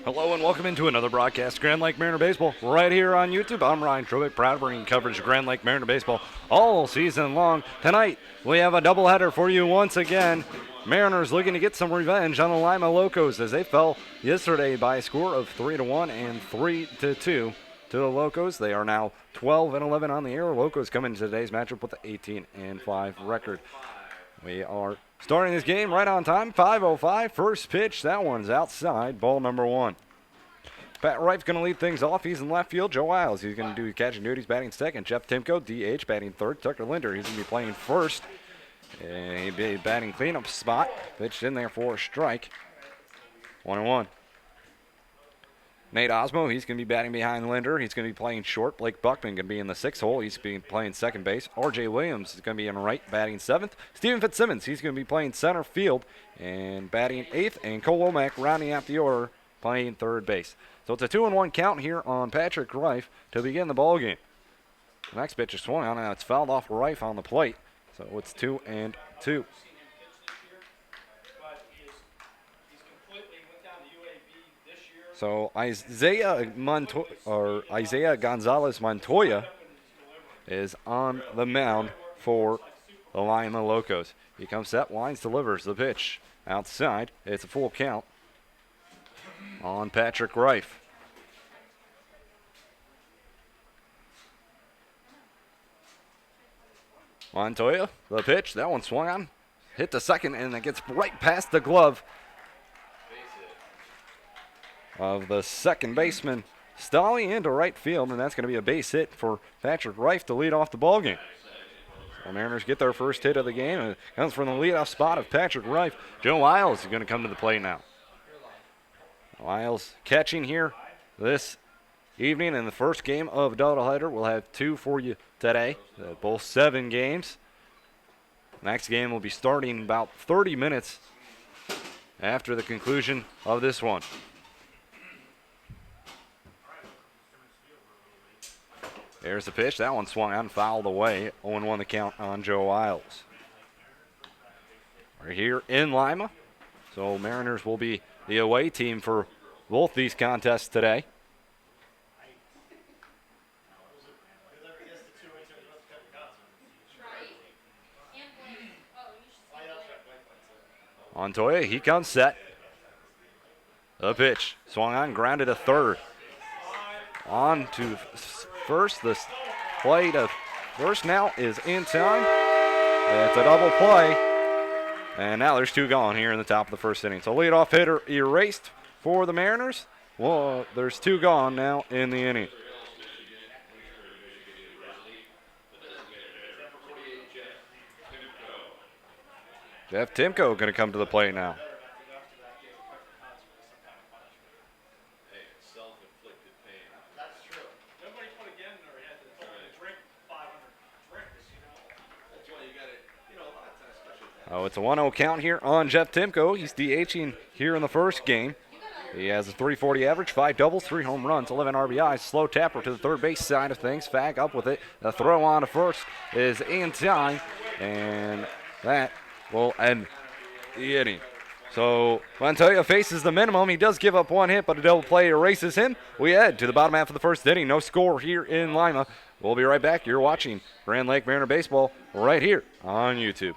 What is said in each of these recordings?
Hello and welcome into another broadcast of Grand Lake Mariner Baseball right here on YouTube. I'm Ryan Truitt, proud of bringing coverage of Grand Lake Mariner Baseball all season long. Tonight, we have a doubleheader for you once again. Mariners looking to get some revenge on the Lima Locos as they fell yesterday by a score of 3-1 and 3-2 to the Locos. They are now 12-11 on the year. Locos come into today's matchup with an 18-5 record. We are starting this game right on time, 5:05. First pitch, that one's outside, ball number one. Pat Wright's going to lead things off. He's in left field. Joe Wiles, he's going to do catching duties, batting second. Jeff Timko, DH, batting third. Tucker Linder, he's going to be playing first. And he'll be batting cleanup spot. Pitched in there for a strike. 1-1. Nate Osmo, he's going to be batting behind Linder. He's going to be playing short. Blake Buckman going to be in the sixth hole. He's going to be playing second base. R.J. Williams is going to be in right, batting seventh. Steven Fitzsimmons, he's going to be playing center field and batting eighth. And Cole Womack rounding out the order, playing third base. So it's a 2-1 count here on Patrick Reif to begin the ball game. The next pitch is swung on, and it's fouled off Reif on the plate. So it's 2-2. So Isaiah Gonzalez Montoya is on the mound for the Lima Locos. He comes set, lines, delivers the pitch outside. It's a full count on Patrick Reif. Montoya, the pitch, that one swung on, hit the second, and it gets right past the glove of the second baseman, Stolly into right field, and that's going to be a base hit for Patrick Reif to lead off the ballgame. The Mariners get their first hit of the game, and it comes from the leadoff spot of Patrick Reif. Joe Wiles is going to come to the plate now. Wiles catching here this evening in the first game of doubleheader. We'll have two for you today, both 7 games. Next game will be starting about 30 minutes after the conclusion of this one. There's the pitch. That one swung on, fouled away. 0-1 the count on Joe Wiles. We're here in Lima, so Mariners will be the away team for both these contests today. Montoya, he comes set. The pitch swung on, grounded to third. On to first. The play to first now is in time. It's a double play. And now there's 2 gone here in the top of the first inning. So leadoff hitter erased for the Mariners. Well, there's 2 gone now in the inning. Jeff Timko going to come to the plate now. Oh, it's a 1-0 count here on Jeff Timko. He's DHing here in the first game. He has a .340 average, 5 doubles, 3 home runs, 11 RBIs. Slow tapper to the third base side of things. Fag up with it. The throw on to first is in time, and that will end the inning. So Montoya faces the minimum. He does give up 1 hit, but a double play erases him. We head to the bottom half of the first inning. No score here in Lima. We'll be right back. You're watching Grand Lake Mariner Baseball right here on YouTube.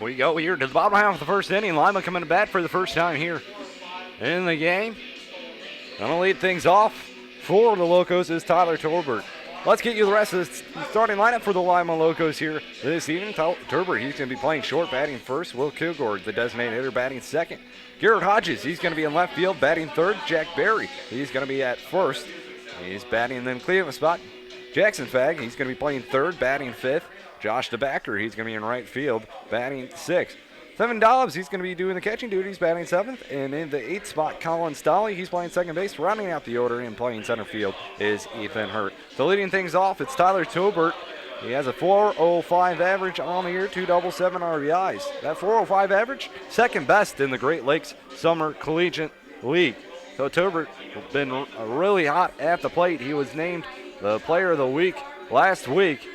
We go here to the bottom half of the first inning. Lima coming to bat for the first time here in the game. Gonna lead things off for the Locos is Tyler Torbert. Let's get you the rest of the starting lineup for the Lima Locos here this evening. Torbert, he's going to be playing short, batting first. Will Kilgore, the designated hitter, batting second. Garrett Hodges, he's going to be in left field, batting third. Jack Berry, he's going to be at first. He's batting in the cleanup spot. Jackson Fagg, he's going to be playing third, batting fifth. Josh DeBacker, he's going to be in right field, batting sixth. Seven Dobbs, he's going to be doing the catching duties, batting seventh. And in the eighth spot, Colin Stolley, he's playing second base. Rounding out the order and playing center field is Ethan Hurt. So leading things off, it's Tyler Tobert. He has a 4.05 average on the year, 277 RBIs. That 4.05 average, second best in the Great Lakes Summer Collegiate League. So Tobert has been really hot at the plate. He was named the Player of the Week last week,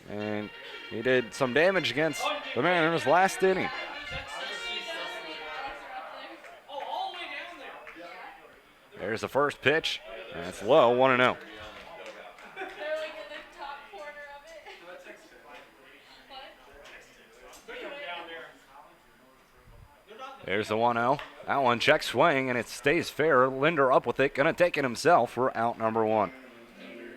and he did some damage against the Mariners last inning. There's the first pitch. That's low, 1-0. There's the 1-0. That one check swing, and it stays fair. Linder up with it, going to take it himself for out number one.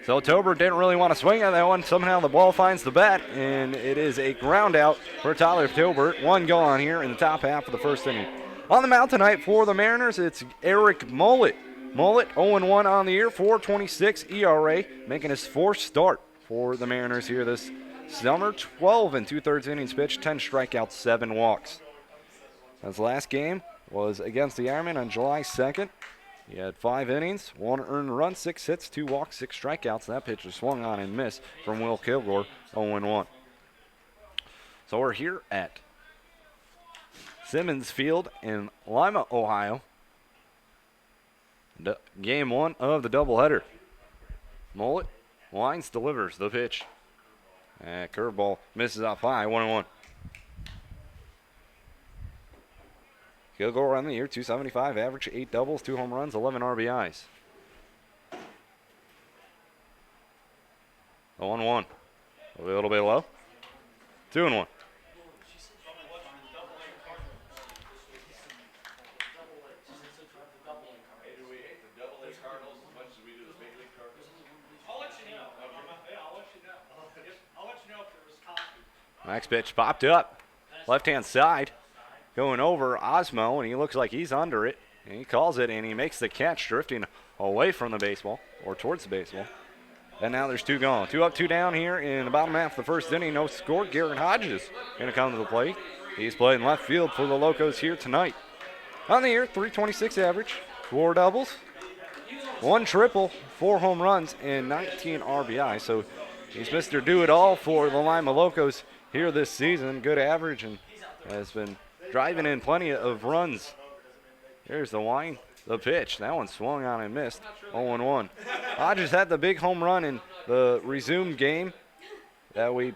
So Tober didn't really want to swing at that one. Somehow the ball finds the bat, and it is a ground out for Tyler Tobert. One gone here in the top half of the first inning. On the mound tonight for the Mariners, it's Eric Mullet. Mullet 0-1 on the year, 4.26 ERA, making his fourth start for the Mariners here this summer. 12 2/3 innings pitched, 10 strikeouts, 7 walks. His last game was against the Ironmen on July 2nd. He had 5 innings, 1 earned run, 6 hits, 2 walks, 6 strikeouts. That pitch was swung on and missed from Will Kilgore, 0-1. So we're here at Simmons Field in Lima, Ohio. Game 1 of the doubleheader. Mullet lines, delivers the pitch. Curveball misses out high, 1-1. Kilgore on the year, 275 average, 8 doubles, 2 home runs, 11 RBIs. 0-1. A little bit low. 2-1. Next pitch popped up. Left-hand side. Going over Osmo, and he looks like he's under it. And he calls it, and he makes the catch, drifting away from the baseball, or towards the baseball. And now there's 2 gone. 2 up, 2 down here in the bottom half of the first inning. No score. Garrett Hodges going to come to the plate. He's playing left field for the Locos here tonight. On the year, 326 average, 4 doubles, 1 triple, 4 home runs, and 19 RBI. So he's Mr. Do-It-All for the Lima Locos here this season. Good average, and has been driving in plenty of runs. Here's the line, the pitch. That one swung on and missed, 0-1. Hodges had the big home run in the resumed game that we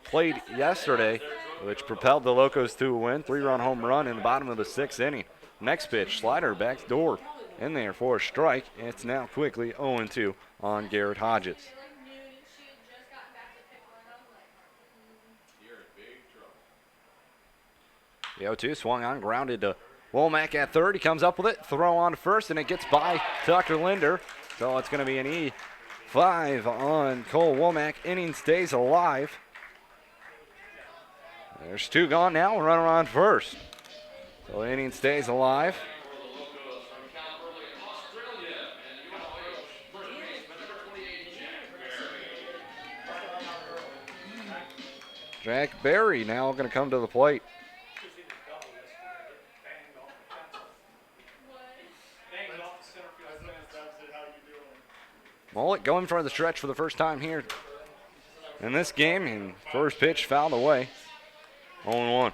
played yesterday, which propelled the Locos to a win. 3-run home run in the bottom of the 6th inning. Next pitch, slider, back door, in there for a strike. It's now quickly 0-2 on Garrett Hodges. The 0-2 swung on, grounded to Womack at third. He comes up with it, throw on to first, and it gets by Tucker Linder. So it's going to be an E5 on Cole Womack. Inning stays alive. There's 2 gone now, runner on first. So inning stays alive. Jack Berry now going to come to the plate. Mullet going for the stretch for the first time here in this game, and first pitch fouled away. 0-1.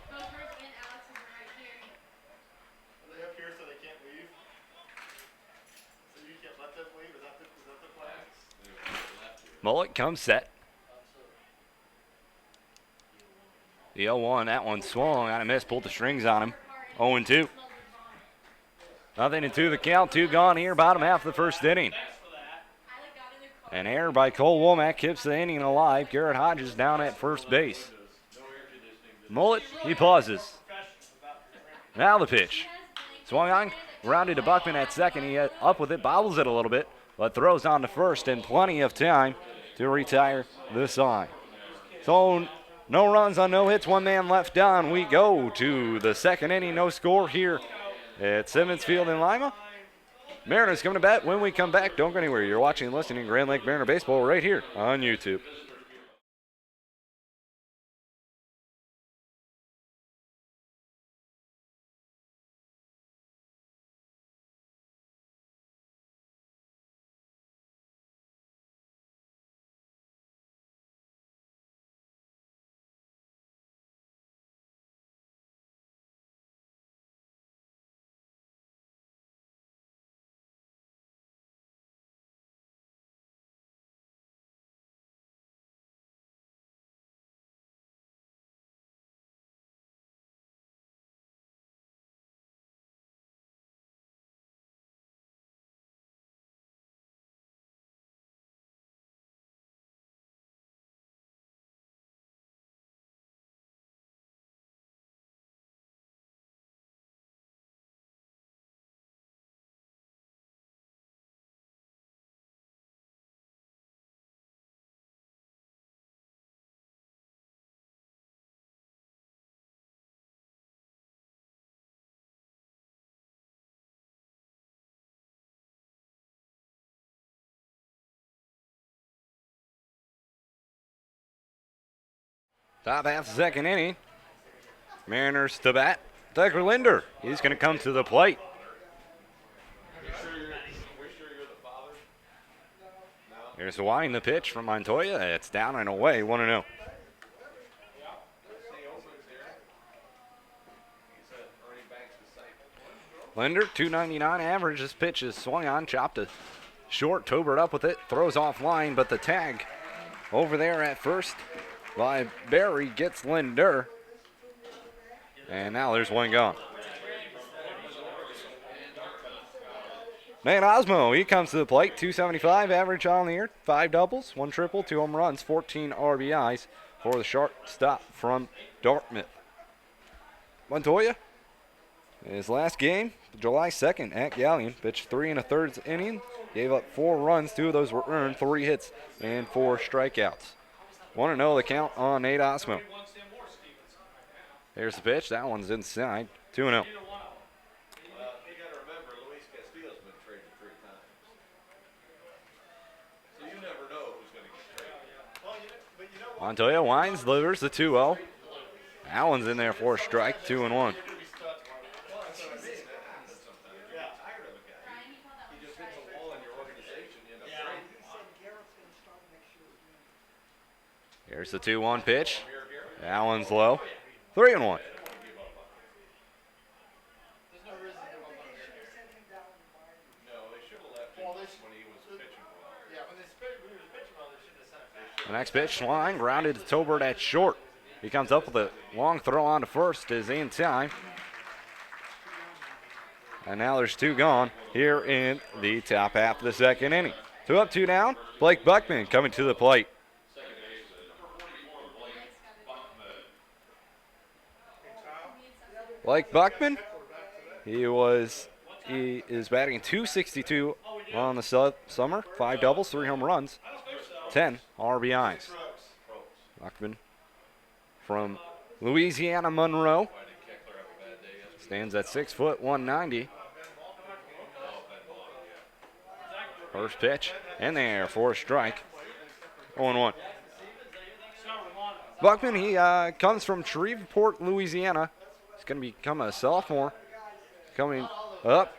Mullet comes set. The 0-1, that one swung on a miss, pulled the strings on him. 0-2. Nothing into the count, 2 gone here, bottom half of the first inning. An error by Cole Womack keeps the inning alive. Garrett Hodges down at first base. Mullet, he pauses. Now the pitch. Swung on, grounded to Buckman at second. He up with it, bobbles it a little bit, but throws on to first and plenty of time to retire the side. So no runs on no hits, one man left on. We go to the second inning, no score here at Simmons Field in Lima. Mariners coming to bat. When we come back, don't go anywhere. You're watching and listening to Grand Lake Mariner Baseball right here on YouTube. Top half the second inning. Mariners to bat. Tucker Linder, he's going to come to the plate. Here's the wind, the pitch from Montoya. It's down and away, 1-0. Linder, 299 average. This pitch is swung on, chopped to short, Tobert up with it, throws off line, but the tag over there at first by Barry gets Linder. And now there's one gone. Nate Osmo, he comes to the plate, 275 average on the year, 5 doubles, 1 triple, 2 home runs, 14 RBIs for the shortstop from Dartmouth. Montoya, his last game, July 2nd at Galleon, pitched 3 1/3 inning, gave up 4 runs, 2 of those were earned, 3 hits, and 4 strikeouts. 1-0 the count on Nate Osmo. Here's the pitch, that one's inside, 2-0. Montoya winds, delivers the 2-0. That one's in there for a strike, 2-1. Here's the 2-1 pitch. That one's low, 3-1. The next pitch, line, grounded to Tobert at short. He comes up with a long throw on to first, is in time. And now there's 2 gone here in the top half of the second inning. 2 up, 2 down. Blake Buckman coming to the plate. Blake Buckman, he is batting .262 on the summer. 5 doubles, 3 home runs, 10 RBIs. Buckman from Louisiana Monroe. Stands at 6 foot 190. First pitch in there for a strike. 0-1. Buckman, he comes from Shreveport, Louisiana. He's going to become a sophomore coming up.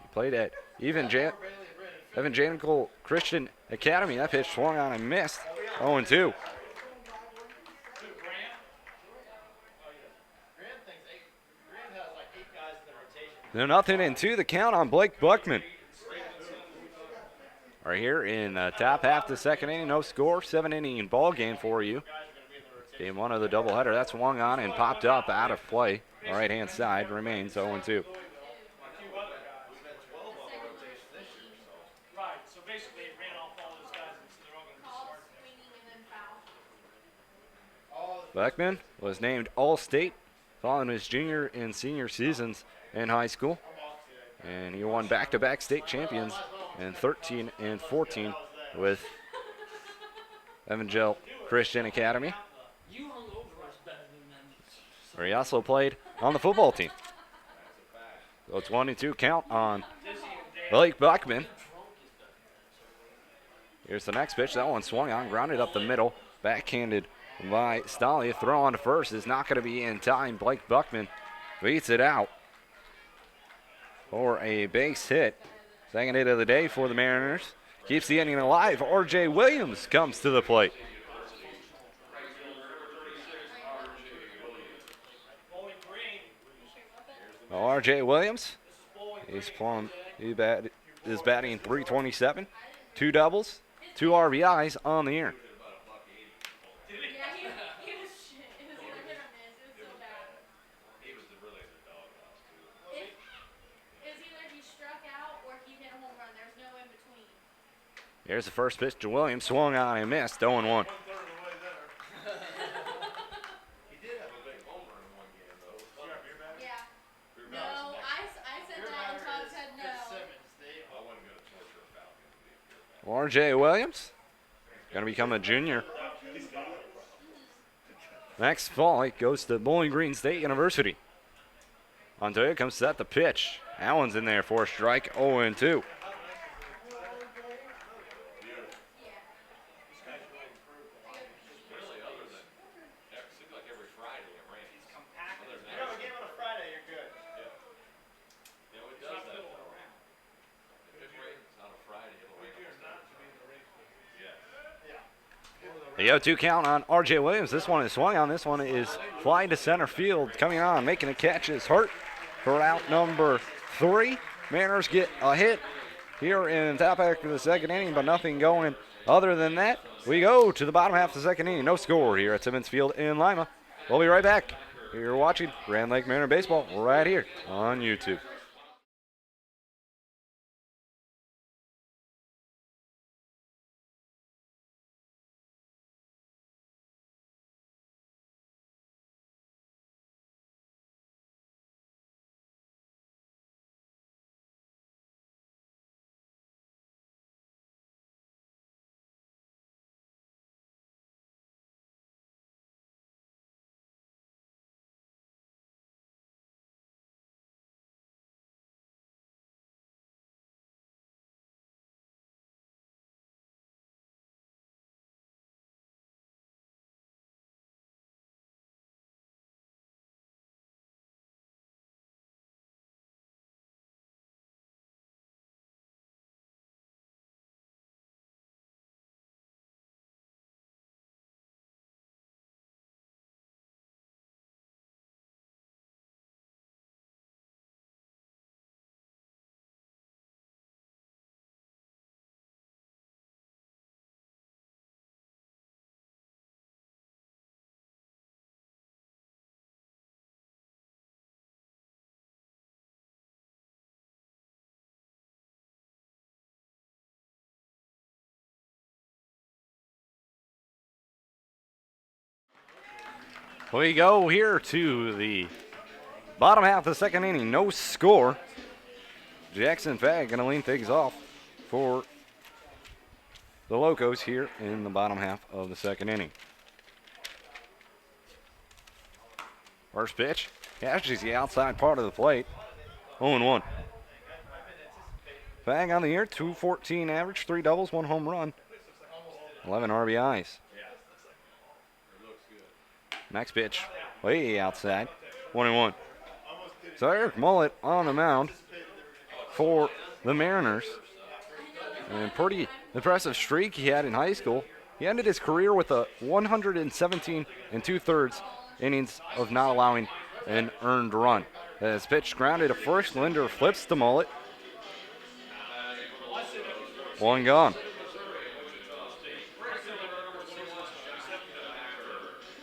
He played at Evangelical Christian Academy. That pitch swung on and missed. 0-2. They're 0-2 the count on Blake Buckman. Right here in the top half of the second inning, no score, 7-inning ball game for you. Game 1 of the doubleheader. That's swung on and popped up out of play. The right-hand side remains 0-2. Beckman was named All-State following his junior and senior seasons in high school. And he won back-to-back state champions in 13 and 14 with Evangel Christian Academy, where he also played on the football team. So 22 count on Blake Beckman. Here's the next pitch. That one swung on, grounded up the middle, backhanded by Stolly. Throw on to first is not going to be in time. Blake Buckman beats it out for a base hit. Second hit of the day for the Mariners. Keeps the inning alive. R.J. Williams comes to the plate. R.J. Williams, is batting .327, 2 doubles, 2 RBIs on the year. Here's the first pitch to Williams, swung on and missed, 0-1. R.J. Williams, going to become a junior. Next fall, it goes to Bowling Green State University. Montoya comes set the pitch. That one's in there for a strike, 0-2. The 0-2 count on R.J. Williams. This one is swung on. This one is flying to center field. Coming on, making a catch is Hurt for out number 3. Mariners get a hit here in top half of the second inning, but nothing going other than that. We go to the bottom half of the second inning. No score here at Simmons Field in Lima. We'll be right back. You're watching Grand Lake Mariner Baseball right here on YouTube. We go here to the bottom half of the second inning. No score. Jackson Fagg going to lead things off for the Locos here in the bottom half of the second inning. First pitch catches the outside part of the plate. 0-1. Fagg on the year, .214 average, 3 doubles, 1 home run, 11 RBIs. Next pitch, way outside, 1-1. So Eric Mullet on the mound for the Mariners. And pretty impressive streak he had in high school. He ended his career with a 117 2/3 innings of not allowing an earned run. As pitch grounded to first, Linder flips to Mullet. 1 gone.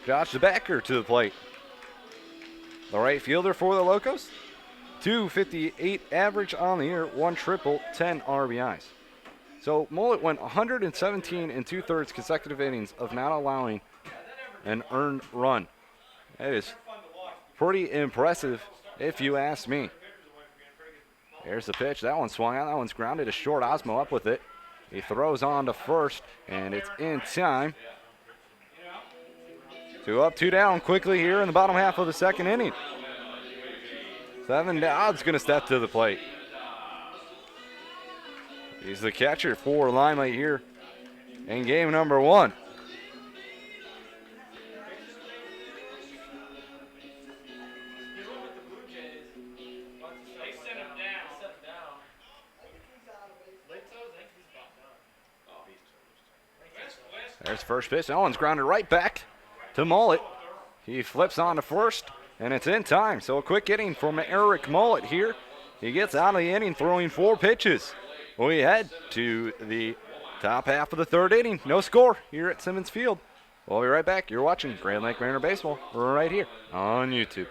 Josh Becker to the plate. The right fielder for the Locos. .258 average on the year, 1 triple, 10 RBIs. So Mullet went 117 2/3 consecutive innings of not allowing an earned run. That is pretty impressive, if you ask me. There's the pitch. That one swung out. That one's grounded. A short. Osmo up with it. He throws on to first, and it's in time. 2 up, 2 down quickly here in the bottom half of the second inning. 7 Dowd's going to step to the plate. He's the catcher for Lima here in game number 1. There's first pitch. That one's grounded right back to Mullet. He flips on to first, and it's in time. So a quick inning from Eric Mullet here. He gets out of the inning throwing 4 pitches. We head to the top half of the third inning. No score here at Simmons Field. We'll be right back. You're watching Grand Lake Mariner Baseball right here on YouTube.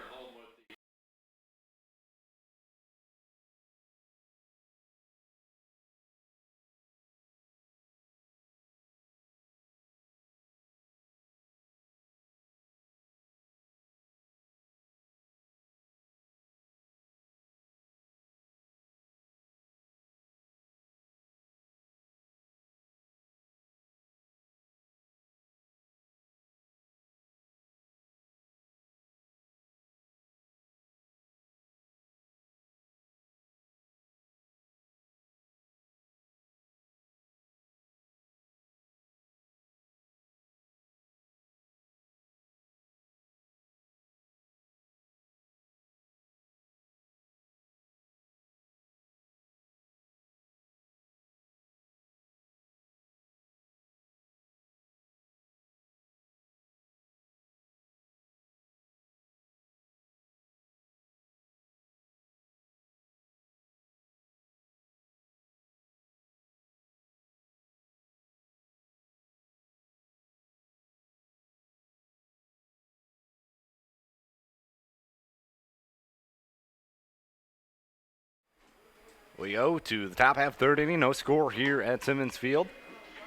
We go to the top half third inning. No score here at Simmons Field.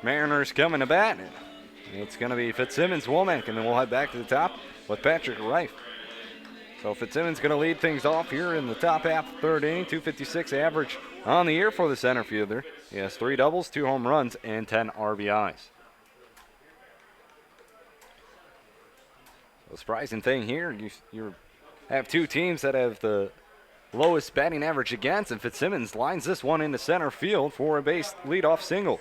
Mariners coming to bat. It's going to be Fitzsimmons, Womack, and then we'll head back to the top with Patrick Reif. So Fitzsimmons going to lead things off here in the top half third inning. 256 average on the year for the center fielder. He has 3 doubles, 2 home runs, and 10 RBIs. The surprising thing here, you have 2 teams that have the lowest batting average against, and Fitzsimmons lines this one into center field for a base leadoff single.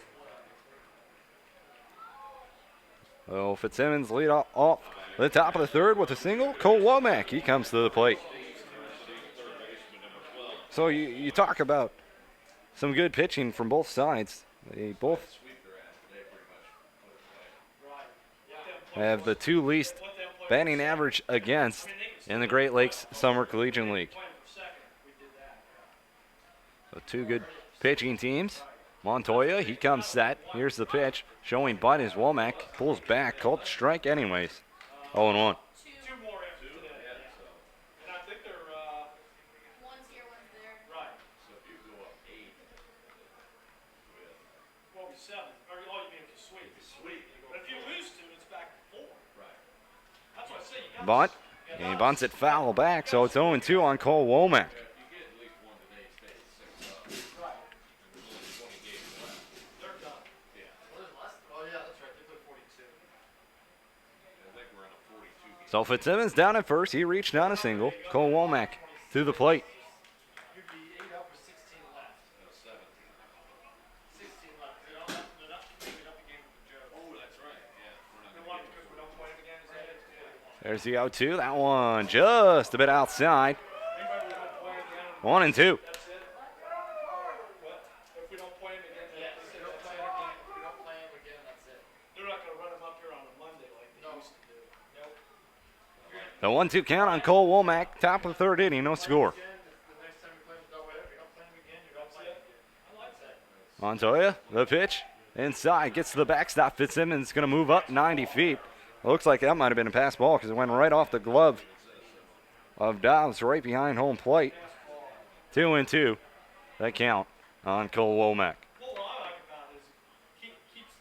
So Fitzsimmons lead off the top of the third with a single. Cole Womack, he comes to the plate. So you talk about some good pitching from both sides. They both have the 2 least batting average against in the Great Lakes Summer Collegiate League. So 2 good pitching teams. Montoya, he comes set. Here's the pitch. Showing bunt is Womack. Pulls back. Called strike anyways. 0-1. Bunt. And he bunts it foul back, so it's 0-2 on Cole Womack. So Fitzsimmons down at first. He reached down a single. Cole Womack to the plate. There's the 0-2. That one just a bit outside. 1-2. The 1-2 count on Cole Womack. Top of the third inning. No score. Montoya, the pitch. Inside. Gets to the backstop. Fitzsimmons going to move up 90 feet. Looks like that might have been a pass ball because it went right off the glove of Dobbs right behind home plate. 2-2. That count on Cole Womack. What I like about it is keeps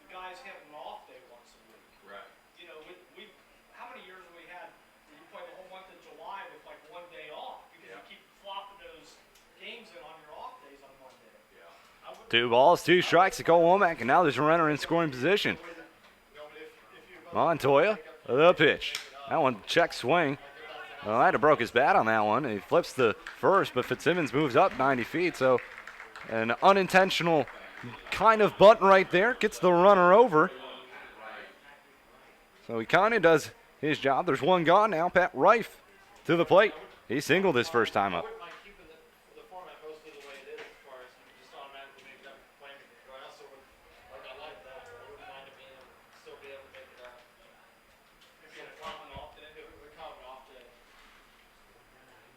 the guys having an off day once a week. Right. You know, with 2 balls, 2 strikes to Cole Womack, and now there's a runner in scoring position. Montoya, the pitch. That one check swing. Well, I'd have broke his bat on that one. He flips the first, but Fitzsimmons moves up 90 feet, so an unintentional kind of bunt right there. Gets the runner over. So he kind of does his job. There's one gone now. Pat Reif to the plate. He singled his first time up.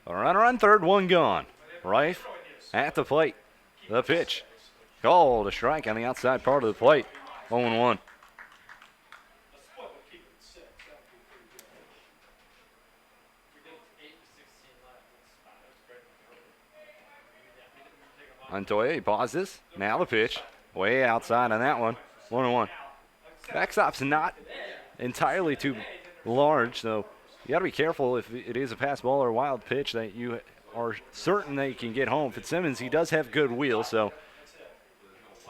A runner on third, one gone. Reif at the plate. The pitch. Called a strike on the outside part of the plate. 0-1. Montoya, he pauses. Now the pitch. Way outside on that one. 1-1. Backstop's not entirely too large, so you got to be careful if it is a pass ball or a wild pitch that you are certain that you can get home. Fitzsimmons, he does have good wheels, so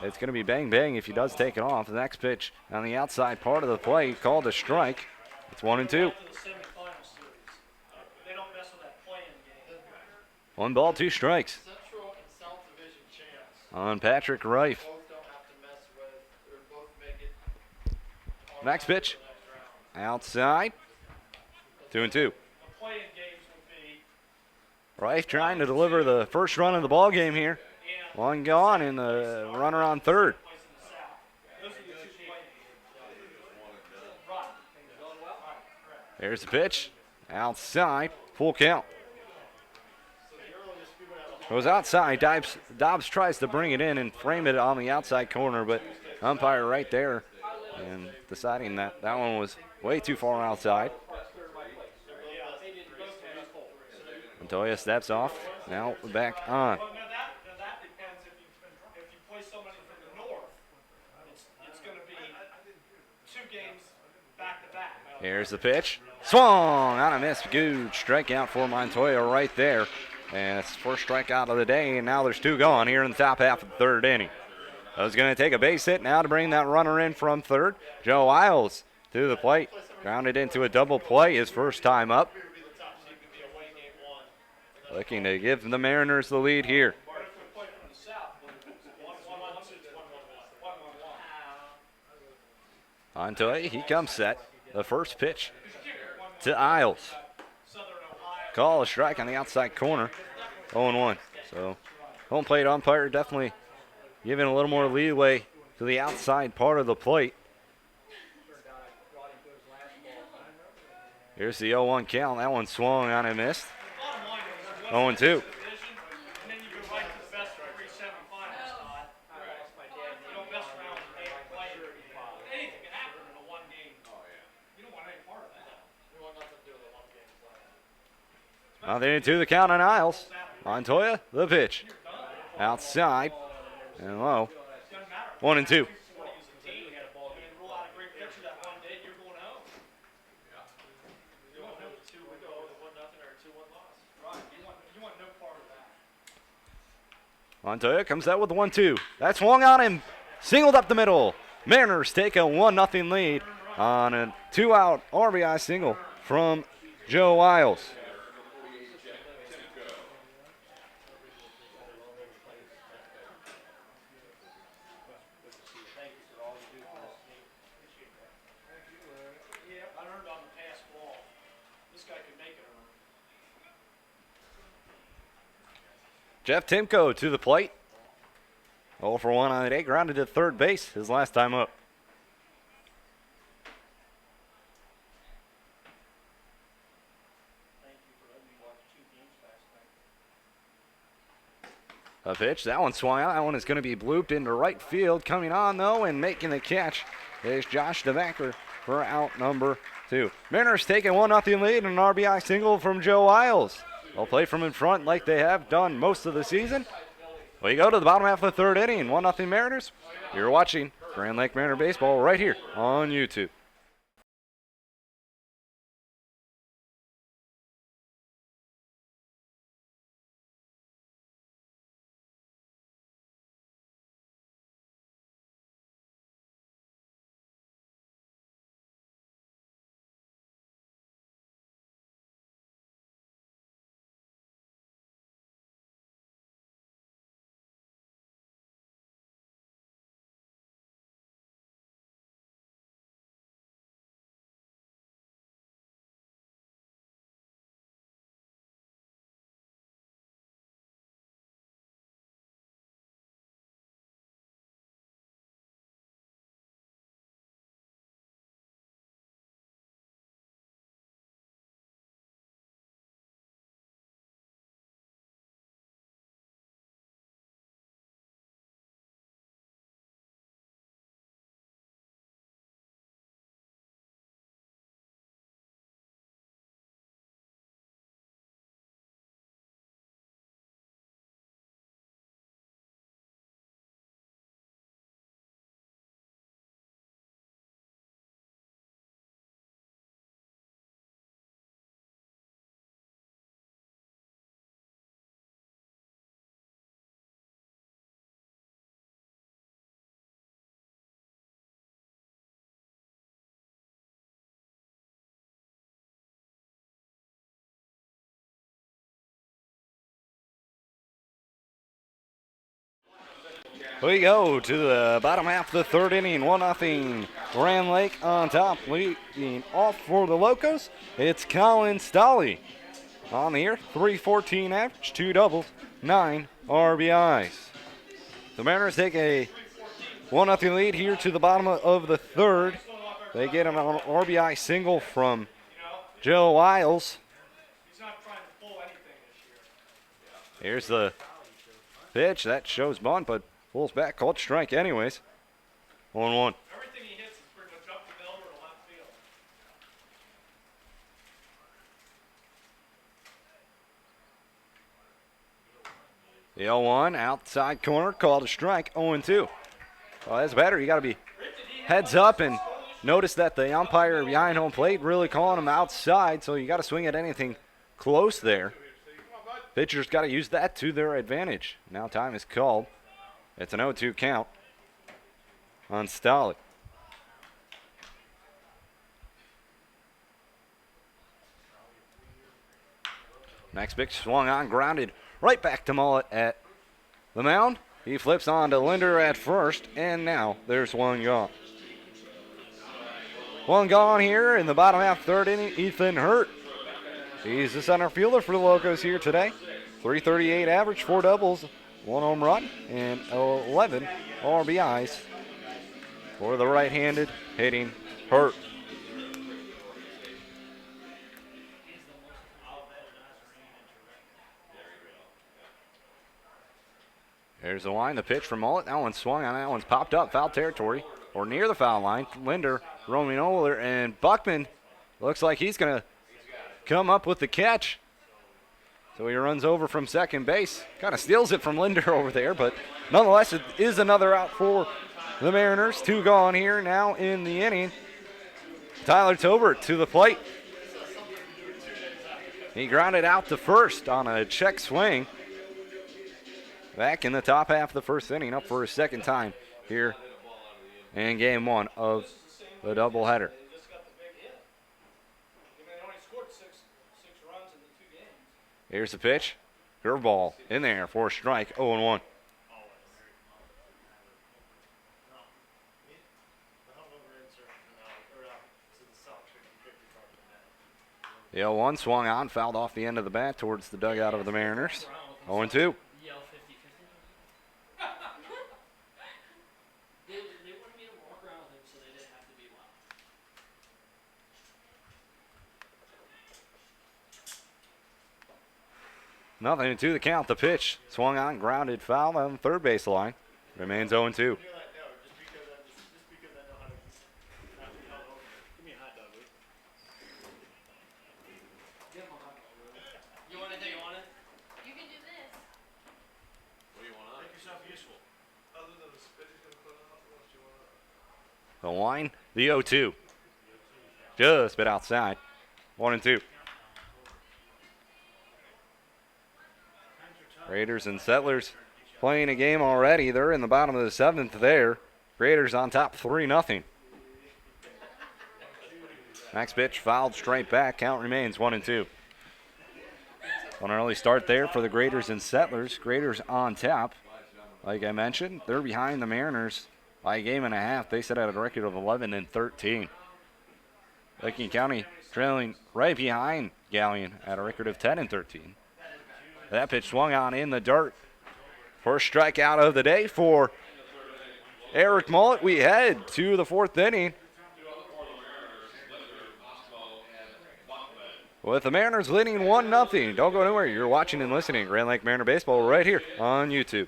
it's going to be bang-bang if he does take it off. The next pitch on the outside part of the plate, called a strike. It's 1-2. 1 ball, 2 strikes on Patrick Reif. Next pitch, outside, 2-2. Reif trying to deliver the first run of the ball game here. One gone and the runner on third. There's the pitch, outside, full count. Goes outside. Dobbs tries to bring it in and frame it on the outside corner, but umpire right there and deciding that that one was way too far outside. Montoya steps off. Now back on. Here's the pitch. Swung on a miss. Good strikeout for Montoya right there. And it's first strikeout of the day, and now there's 2 gone here in the top half of the third inning. I was going to take a base hit now to bring that runner in from third. Joe Isles to the plate. Grounded into a double play his first time up. Looking to give the Mariners the lead here. Montoya, he comes set. The first pitch to Isles. Call a strike on the outside corner. 0-1. So home plate umpire definitely giving a little more leeway to the outside part of the plate. Here's the 0-1 count. That one swung on and missed. 0-2. Nothing to the count on Isles. Montoya, the pitch. Outside and low. 1-2. Montoya comes out with the 1-2. That swung on him. Singled up the middle. Mariners take a 1-0 lead on a 2-out RBI single from Joe Isles. Jeff Timko to the plate. 0 for 1 on the day. Grounded to third base his last time up. A pitch. That one swung out. That one is going to be blooped into right field. Coming on, though, and making the catch is Josh DeVacker for out number 2. Mariners take a 1-0 lead and an RBI single from Joe Isles. They'll play from in front like they have done most of the season. We go to the bottom half of the third inning. 1-0 Mariners. You're watching Grand Lake Mariner Baseball right here on YouTube. We go to the bottom half of the third inning, 1-0. Grand Lake on top, leading off for the Locos. It's Colin Stolley on the year, 314 average, 2 doubles, 9 RBIs. The Mariners take a 1-0 lead here to the bottom of the third. They get an RBI single from Joe Wiles. Here's the pitch. That shows bunt, but pulls back, called strike anyways. 1-1. Everything he hits is pretty much up the middle or left field. The 0-1, outside corner, called a strike, 0-2. Well, as a batter, you got to be heads up and notice that the umpire behind home plate really calling him outside, so you got to swing at anything close there. Pitchers got to use that to their advantage. Now time is called. It's an 0-2 count on Stolley. Next pitch swung on, grounded right back to Mullet at the mound. He flips on to Linder at first, and now there's one gone. One gone here in the bottom half third inning, Ethan Hurt. He's the center fielder for the Locos here today. 338 average, 4 doubles, 1 home run, and 11 RBIs for the right-handed hitting Hurt. There's the line, the pitch from Mullet. That one's swung on, that one's popped up, foul territory, or near the foul line. Linder roaming over, and Buckman looks like he's going to come up with the catch. So he runs over from second base. Kind of steals it from Linder over there, but nonetheless, it is another out for the Mariners. 2 gone here now in the inning. Tyler Tobert to the plate. He grounded out to first on a check swing. Back in the top half of the first inning, up for a second time here in game 1 of the doubleheader. Here's the pitch. Curveball in there for a strike, 0-1. The 0-1 swung on, fouled off the end of the bat towards the dugout of the Mariners. 0-2. Nothing to the count. The pitch swung on, grounded, foul on the third base line. Remains 0-2. The line, the 0-2. Just bit outside. 1-2. Raiders and Settlers playing a game already. They're in the bottom of the 7th there. Raiders on top 3-0. Next pitch fouled straight back. Count remains 1-2. An early start there for the Graders and Settlers. Graders on top. Like I mentioned, they're behind the Mariners by a game and a half. They sit at a record of 11-13. Licking County trailing right behind Galleon at a record of 10-13. That pitch swung on in the dirt. First strikeout of the day for Eric Mullet. We head to the 4th inning with the Mariners leading 1-0. Don't go anywhere. You're watching and listening Grand Lake Mariner Baseball right here on YouTube.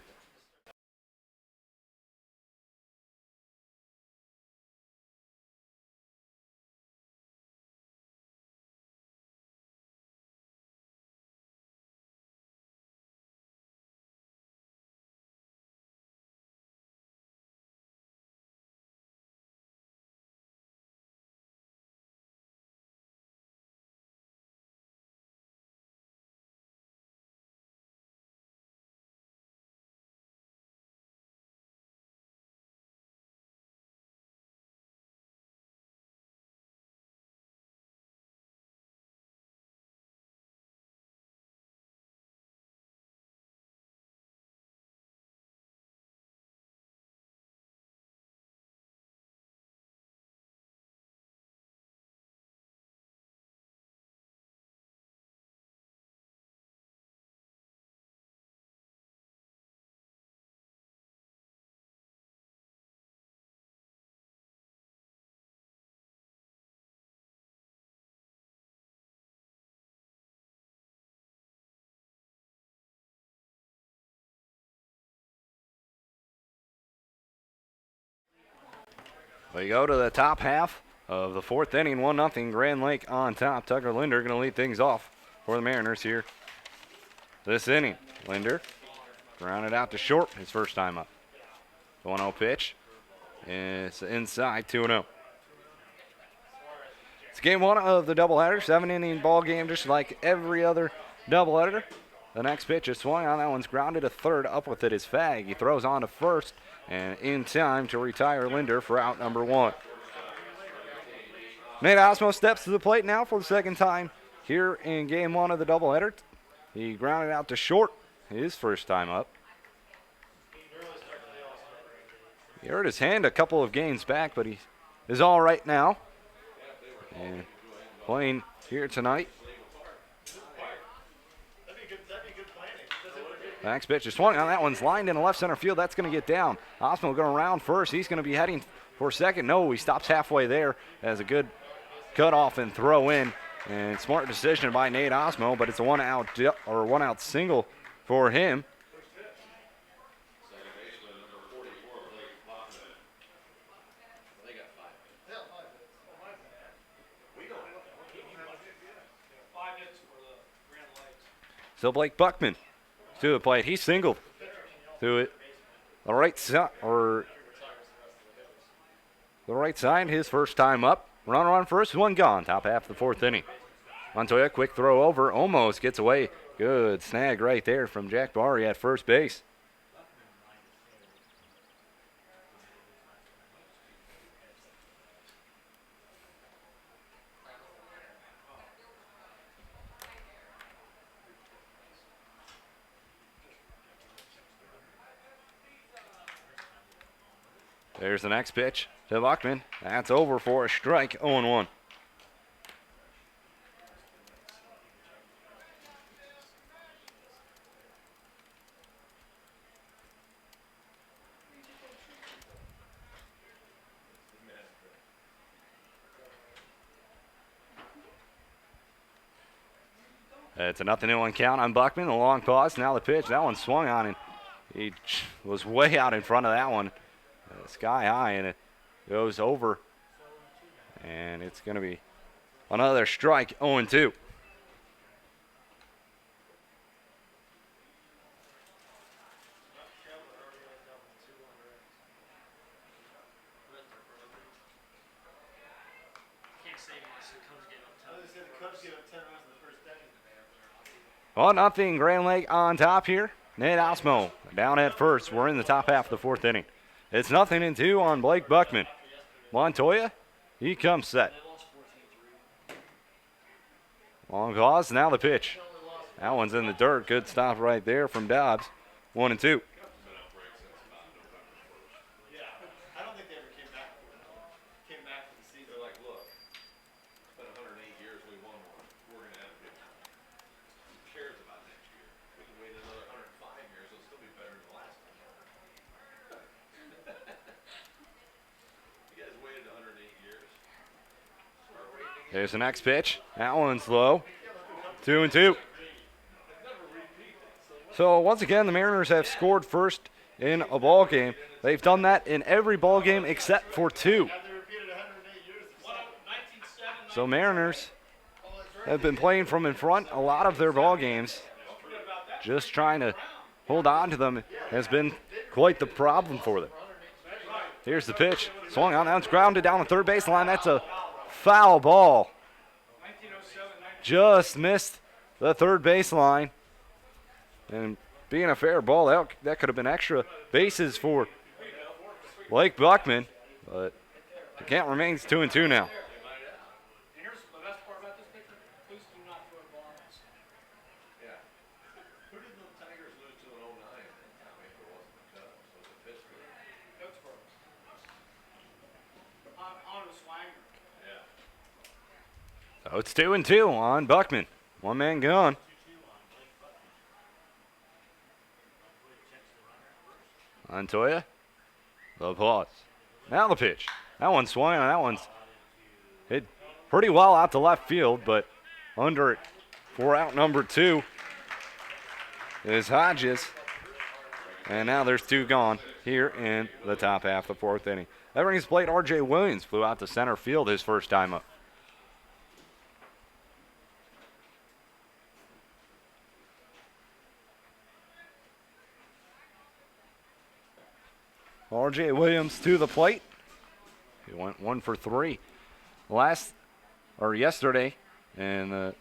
We go to the top half of the fourth inning, 1-0 Grand Lake on top. Tucker Linder going to lead things off for the Mariners here this inning. Linder grounded out to short his first time up. 1-0 pitch. It's inside, 2-0. It's game one of the doubleheader, 7-inning ball game, just like every other doubleheader. The next pitch is swung on. That one's grounded to third. Up with it is Fag. He throws on to first and in time to retire Linder for out number one. Nate Osmo steps to the plate now for the second time here in game one of the doubleheader. He grounded out to short his first time up. He hurt his hand a couple of games back, but he is all right now. And playing here tonight. The next pitch is swung on. That one's lined in the left center field. That's going to get down. Osmo going around first. He's going to be heading for second. No, he stops halfway there. As a good cutoff and throw in. And smart decision by Nate Osmo, but it's a one out single for him. So Blake Buckman to the plate. He singled to it. The right side, his first time up. Runner on first, one gone. Top half of the fourth inning. Montoya, quick throw over, almost gets away. Good snag right there from Jack Barry at first base. There's the next pitch to Buckman. That's over for a strike, 0-1. It's a 0-1 count on Buckman. A long pause. Now the pitch. That one swung on, and he was way out in front of that one. Sky high, and it goes over. And it's going to be another strike, 0-2. Well, 0-0 Grand Lake on top here. Nate Osmo down at first. We're in the top half of the fourth inning. It's 0-2 on Blake Buckman. Montoya, he comes set. Long pause, now the pitch. That one's in the dirt. Good stop right there from Dobbs. 1-2. There's the next pitch. That one's low. 2-2. So once again, the Mariners have scored first in a ball game. They've done that in every ball game except for two. So Mariners have been playing from in front a lot of their ball games. Just trying to hold on to them has been quite the problem for them. Here's the pitch. Swung on. That's grounded down the third baseline. That's a foul ball. Just missed the third baseline. And being a fair ball, that could have been extra bases for Blake Buckman. But the count remains 2-2 now. So it's 2-2 on Buckman. One man gone. Montoya. The pause. Now the pitch. That one swung on. That one's hit pretty well out to left field, but under it for out number two is Hodges. And now there's two gone here in the top half of the fourth inning. That brings plate R.J. Williams. Flew out to center field his first time up. R.J. Williams to the plate. He went 1 for 3 yesterday in the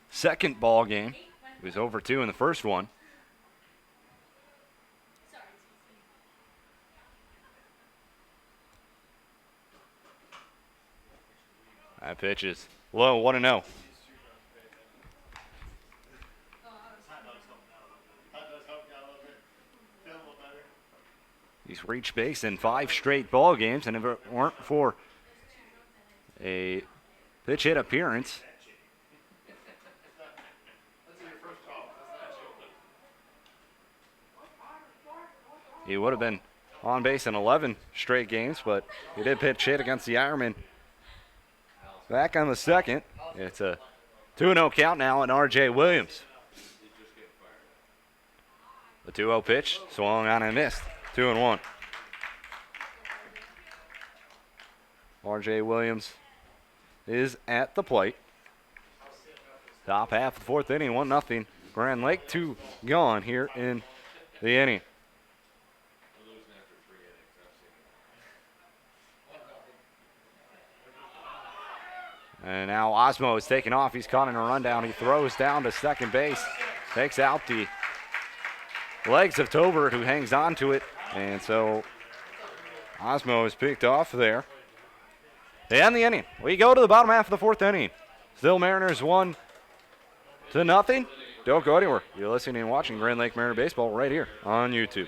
second ball game. He was over 2 in the first one. That pitch is low, 1-0. He's reached base in 5 straight ball games, and if it weren't for a pitch hit appearance, he would have been on base in 11 straight games, but he did pitch hit against the Ironman. Back on the second, it's a 2-0 count now, and R.J. Williams. The 2-0 pitch, swung on and missed. 2-1. R.J. Williams is at the plate. Top half of the fourth inning, 1-0. Grand Lake 2 gone here in the inning. And now Osmo is taking off. He's caught in a rundown. He throws down to second base. Takes out the legs of Tobert, who hangs on to it. And so Osmo is picked off there. They end the inning. We go to the bottom half of the fourth inning. Still Mariners 1-0. Don't go anywhere. You're listening and watching Grand Lake Mariner Baseball right here on YouTube.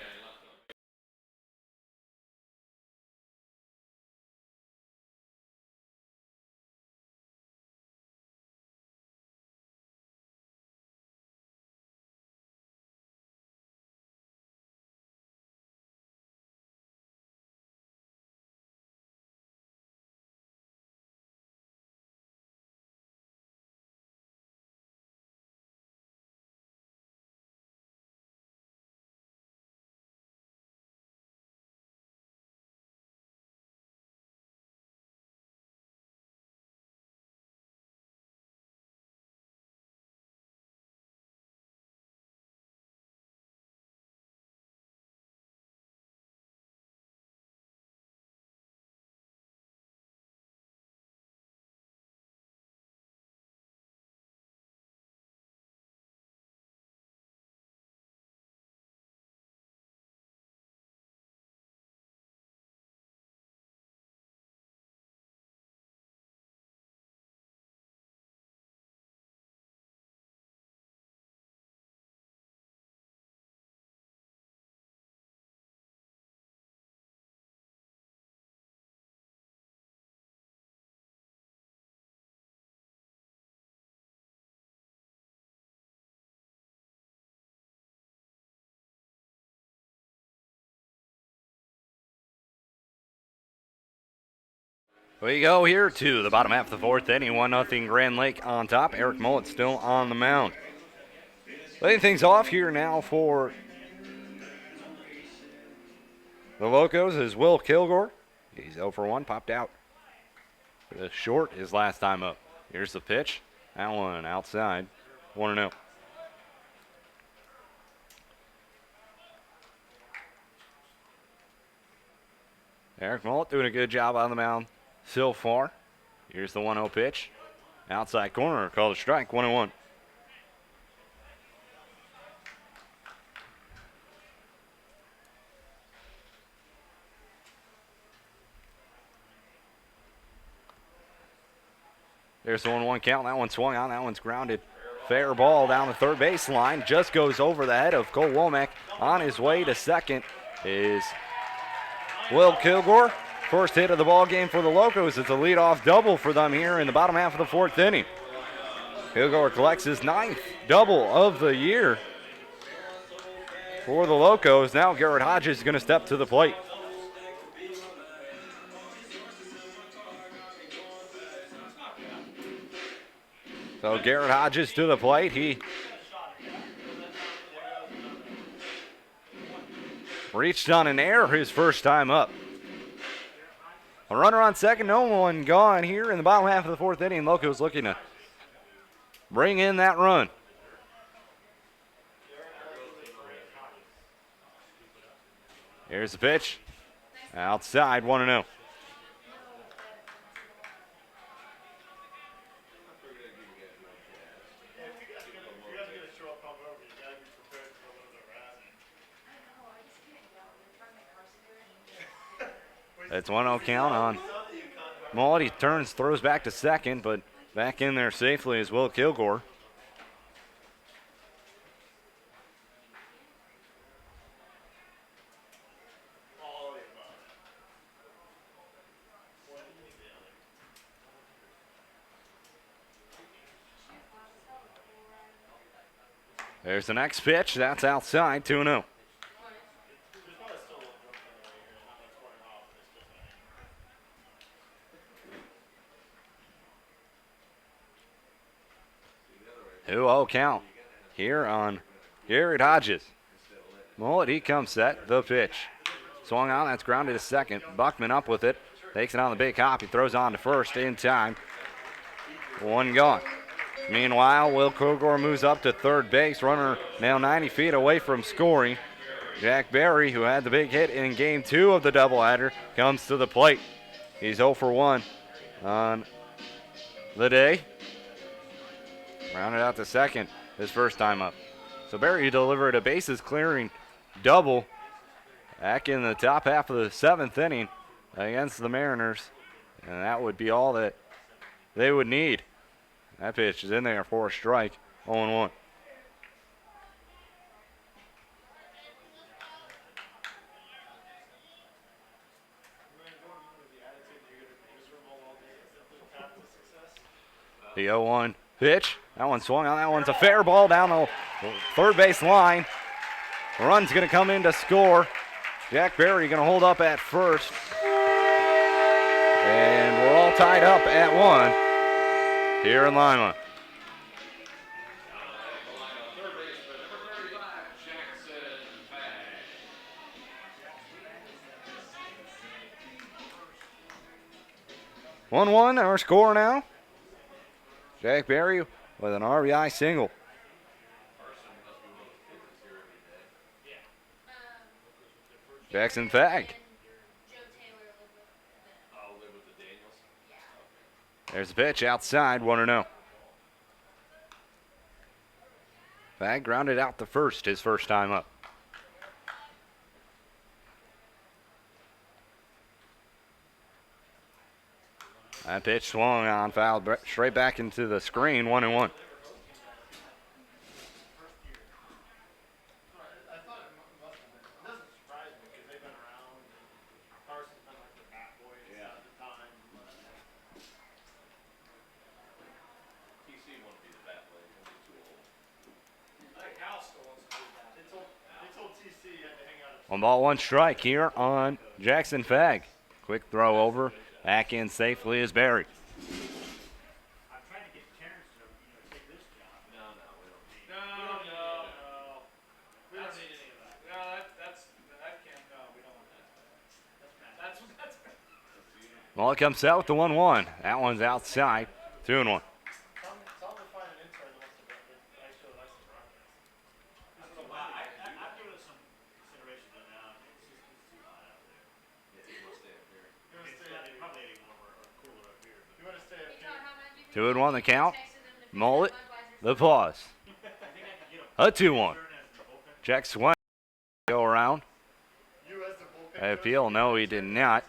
We go here to the bottom half of the fourth inning. 1-0 Grand Lake on top. Eric Mullet still on the mound. Leading things off here now for the Locos is Will Kilgore. He's 0 for 1, popped out. The short his last time up. Here's the pitch. That one outside. 1-0. Eric Mullet doing a good job on the mound so far. Here's the 1-0 pitch. Outside corner, called a strike, 1-1. There's the 1-1 count. That one swung on. That one's grounded. Fair ball down the third base line. Just goes over the head of Cole Womack. On his way to second is Will Kilgore. First hit of the ball game for the Locos. It's a leadoff double for them here in the bottom half of the fourth inning. Kilgore collects his 9th double of the year for the Locos. Now Garrett Hodges is going to step to the plate. So Garrett Hodges to the plate. He reached on an error his first time up. A runner on second, no one gone here in the bottom half of the fourth inning. Locos looking to bring in that run. Here's the pitch. Outside, 1-0. It's 1-0 count on Mullet. He turns, throws back to second, but back in there safely is Will Kilgore. There's the next pitch. That's outside, 2-0. Two-0 count here on Garrett Hodges. Mullet, he comes set. The pitch. Swung on. That's grounded to second. Buckman up with it. Takes it on the big hop. He throws on to first in time. One gone. Meanwhile, Will Kilgore moves up to third base. Runner now 90 feet away from scoring. Jack Berry, who had the big hit in game 2 of the doubleheader, comes to the plate. He's 0 for 1 on the day. Rounded out to second his first time up. So Berry delivered a bases clearing double back in the top half of the 7th inning against the Mariners. And that would be all that they would need. That pitch is in there for a strike, 0-1. The 0-1 pitch. That one swung on. That one's a fair ball down the third base line. The run's going to come in to score. Jack Berry going to hold up at first. And we're all tied up at 1 here in Lima. Our score now. Jack Berry with an RBI single. Jackson Fag. There's the pitch outside, 1-0. Fag grounded out to first, his first time up. That pitch swung on, fouled straight back into the screen, 1-1. One ball, one strike here on Jackson Fag. Quick throw over. Back in safely is Berry. I'm trying to get Terrence to take this job. No. We don't need any of that. No, that can't. No, we don't want that. That's Well, it comes out with the 1-1. That one's outside. 2-1. Tell him to find an intern that wants to actually likes to broadcast. I've given it some consideration, but now it's too hot out there. Yeah, you want to stay up here. It's probably getting warmer or cooler up here. You want to stay up here? 2-1 the count. Mullet, the pause. A 2-1. Jack Swain go around. I appeal, no, he did not.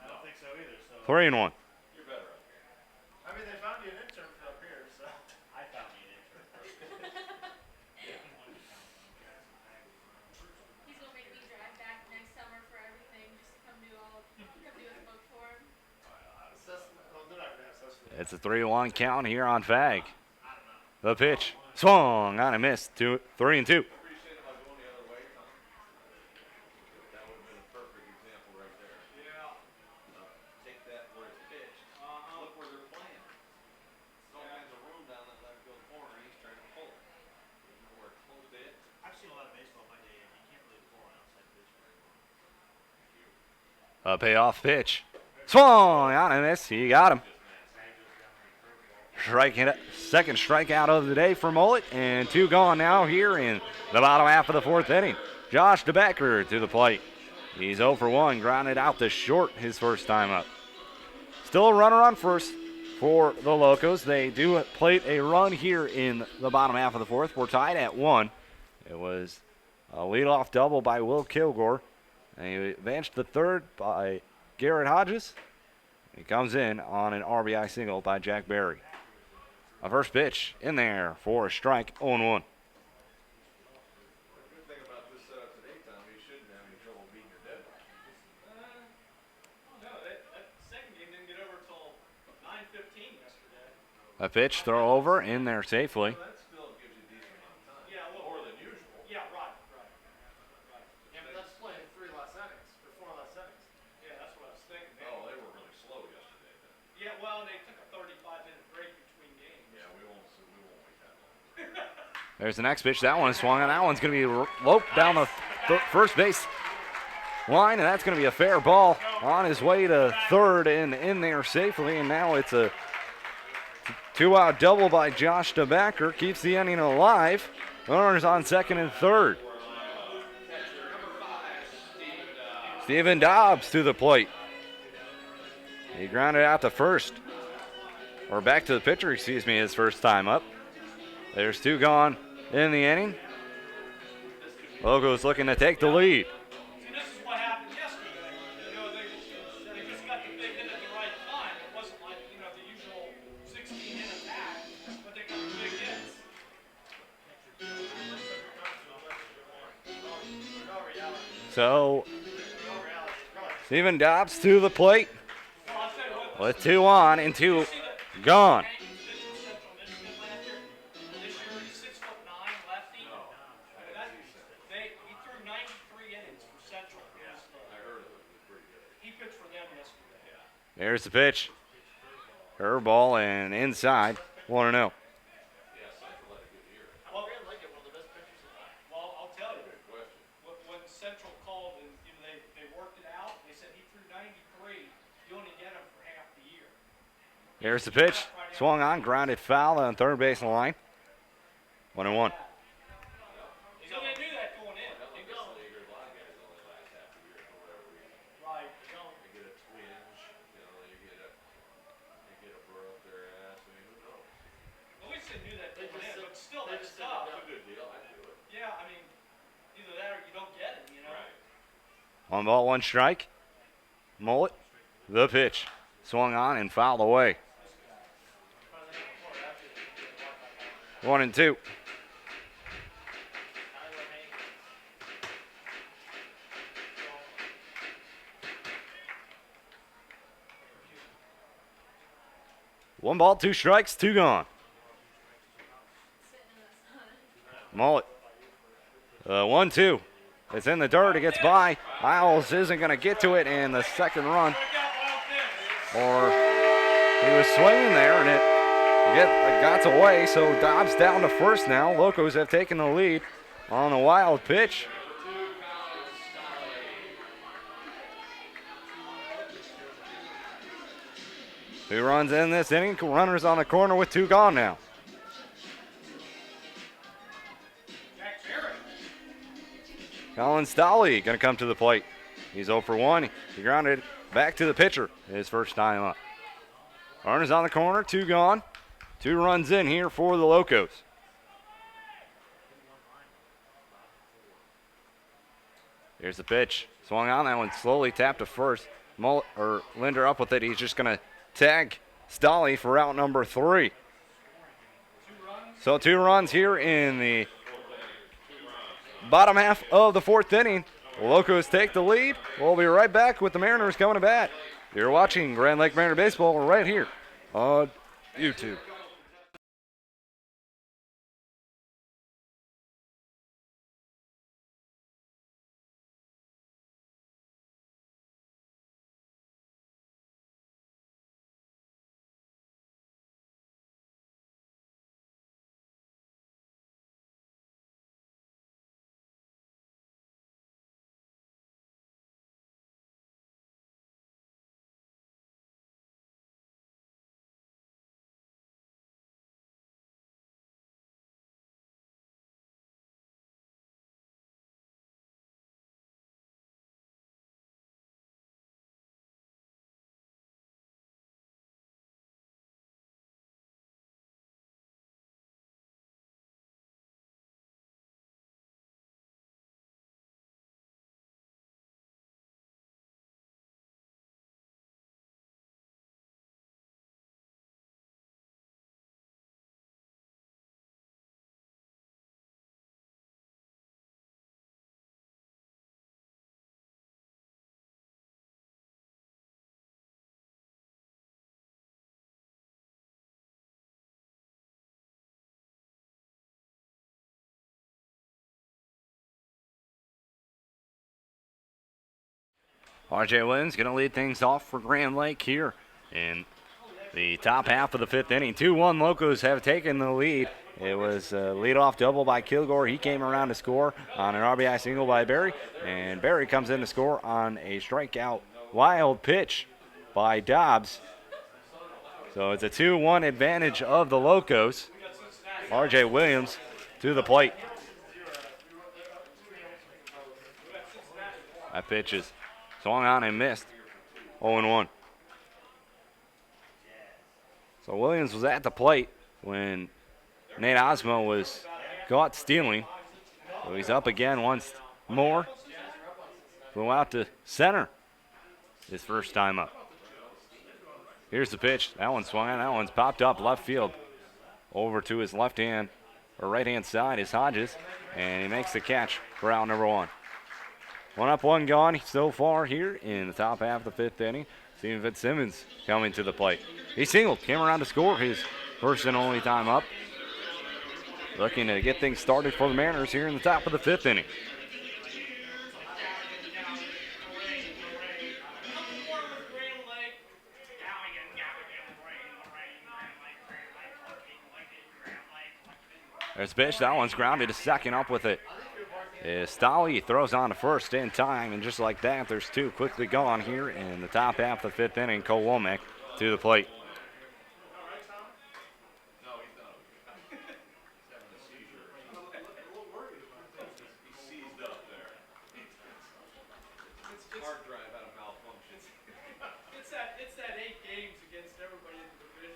I don't think so either. 3-1. You're better up here. I mean, they found you an intern for up here, so. I found me an intern first. He's gonna make me drive back next summer for everything, just to come do his book for him. They're not gonna have assessment. It's a 3-1 count here on Fag. The pitch swung on a miss. 3-2. A payoff pitch. Swung on and miss. He got him. Second strikeout of the day for Mullet, and 2 gone now here in the bottom half of the 4th inning. Josh DeBecker to the plate. He's 0 for 1, grounded out to short his first time up. Still a runner on first for the Locos. They do plate a run here in the bottom half of the 4th. We're tied at 1. It was a leadoff double by Will Kilgore. And he advanced to third by Garrett Hodges. He comes in on an RBI single by Jack Berry. A first pitch in there for a strike, 0-1. A pitch, throw over, in there safely. Yeah, right. Yeah, but that's playing 3 less innings, or 4 less innings. Yeah, that's what I was thinking. Oh, they were really slow yesterday then. Yeah, well, they took a 35-minute break between games. Yeah, we won't wait that long. There's the next pitch. That one is swung on. That one's going to be loped down the first base line, and that's going to be a fair ball on his way to third and in there safely. And now it's a 2-out double by Josh DeBacker. Keeps the inning alive. Runners on second and third. Steven Dobbs to the plate. He grounded out to first. Or back to the pitcher, excuse me, his first time up. There's 2 gone in the inning. Locos looking to take the lead. See, this is what happened yesterday. You know, they just got the big hit at the right time. It wasn't like, you know, the usual 16-hit attack, but they got the big hits. So, Steven Dobbs to the plate with 2 on and 2 gone. There's the pitch. Curveball and inside. 1-0. Well, I'll tell you. When Central called and they worked it out, they said he threw 93. You only get him for half the year. Here's the pitch. Swung on, grounded foul on third base line. 1-1. So they knew that going in. Right. They get a twinge, they get a burr up their ass. I mean, who knows? At least they knew that going in, but still, that's tough. That's a good deal. I do it. Yeah, I mean, either that or you don't get it, you know? Right. 1 ball, 1 strike. Mullet, the pitch. Swung on and fouled away. 1-2. One ball, 2 strikes, 2 gone. Mullet. 1-2. It's in the dirt. It gets by. Isles isn't going to get to it, and the second run. Or he was swinging there, and it got away. So Dobbs down to first now. Locos have taken the lead on a wild pitch. Two runs in this inning. Runners on the corner with 2 gone now. Colin Stolley going to come to the plate. He's 0 for 1. He grounded back to the pitcher his first time up. Runners on the corner, 2 gone. 2 runs in here for the Locos. Here's the pitch. Swung on. That one slowly tapped to first. Linder up with it. He's just going to tag Stolley for out number 3. So 2 runs here in the bottom half of the 4th inning. The Locos take the lead. We'll be right back with the Mariners coming to bat. You're watching Grand Lake Mariner Baseball right here on YouTube. R.J. Williams going to lead things off for Grand Lake here in the top half of the 5th inning. 2-1 Locos have taken the lead. It was a leadoff double by Kilgore. He came around to score on an RBI single by Barry. And Barry comes in to score on a strikeout wild pitch by Dobbs. So it's a 2-1 advantage of the Locos. R.J. Williams to the plate. That pitch is swung on and missed. 0-1. So Williams was at the plate when Nate Osmo was caught stealing. So he's up again once more. Flew out to center his first time up. Here's the pitch. That one's swung on. That one's popped up left field. Over to his left hand or right hand side is Hodges. And he makes the catch for out number 1. 1 up, 1 gone so far here in the top half of the 5th inning. Steven Fitzsimmons coming to the plate. He singled, came around to score his first and only time up. Looking to get things started for the Mariners here in the top of the 5th inning. There's a pitch. That one's grounded to second. Up with it is Stolly. Throws on to first in time. And just like that, there's 2 quickly gone here in the top half of the 5th inning. Cole Womack to the plate. It's that 8 games against everybody in the division.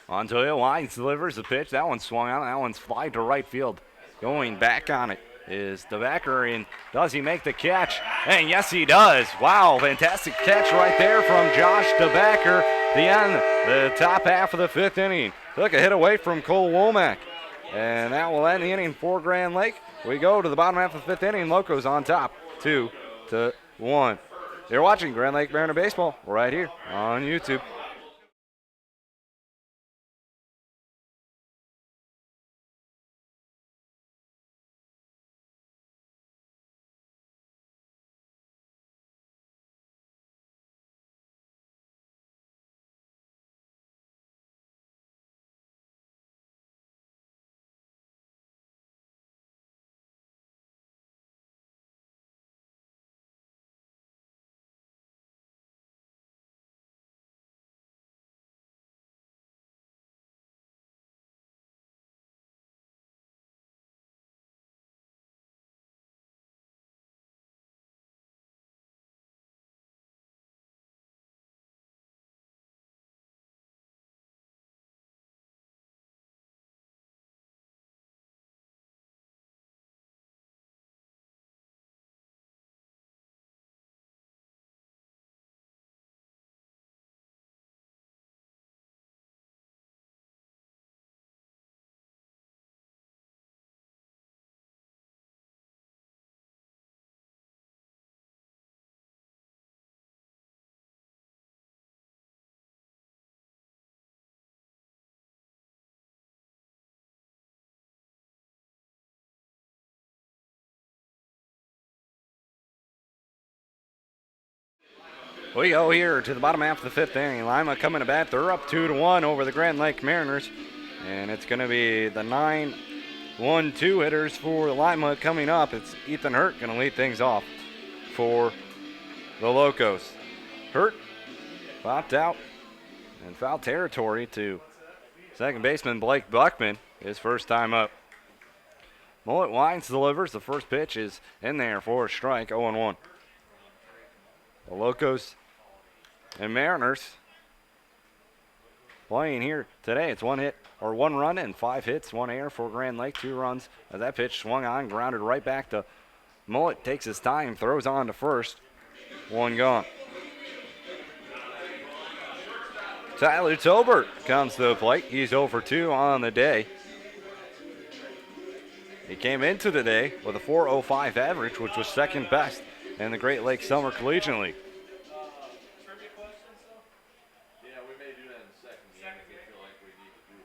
Montoya Wines delivers the pitch. That one swung on. That one's fly to right field. Going back on it is DeBacker, and does he make the catch? And yes, he does. Wow, fantastic catch right there from Josh DeBacker. The top half of the 5th inning. Took a hit away from Cole Womack. And that will end the inning for Grand Lake. We go to the bottom half of the 5th inning. Locos on top, 2-1. You're watching Grand Lake Mariner Baseball right here on YouTube. We go here to the bottom half of the 5th inning. Lima coming to bat. They're up 2-1 over the Grand Lake Mariners. And it's going to be the 9-1-2 hitters for Lima coming up. It's Ethan Hurt going to lead things off for the Locos. Hurt popped out in foul territory to second baseman Blake Buckman, his first time up. Mullet Wines delivers. The first pitch is in there for a strike, 0-1. The Locos and Mariners playing here today. It's 1 run and 5 hits, 1 error for Grand Lake, 2 runs. As that pitch swung on, grounded right back to Mullet. Takes his time, throws on to first. 1 gone. Tyler Tolbert comes to the plate. He's 0 for 2 on the day. He came into the day with a .405 average, which was second best in the Great Lakes Summer Collegiate League.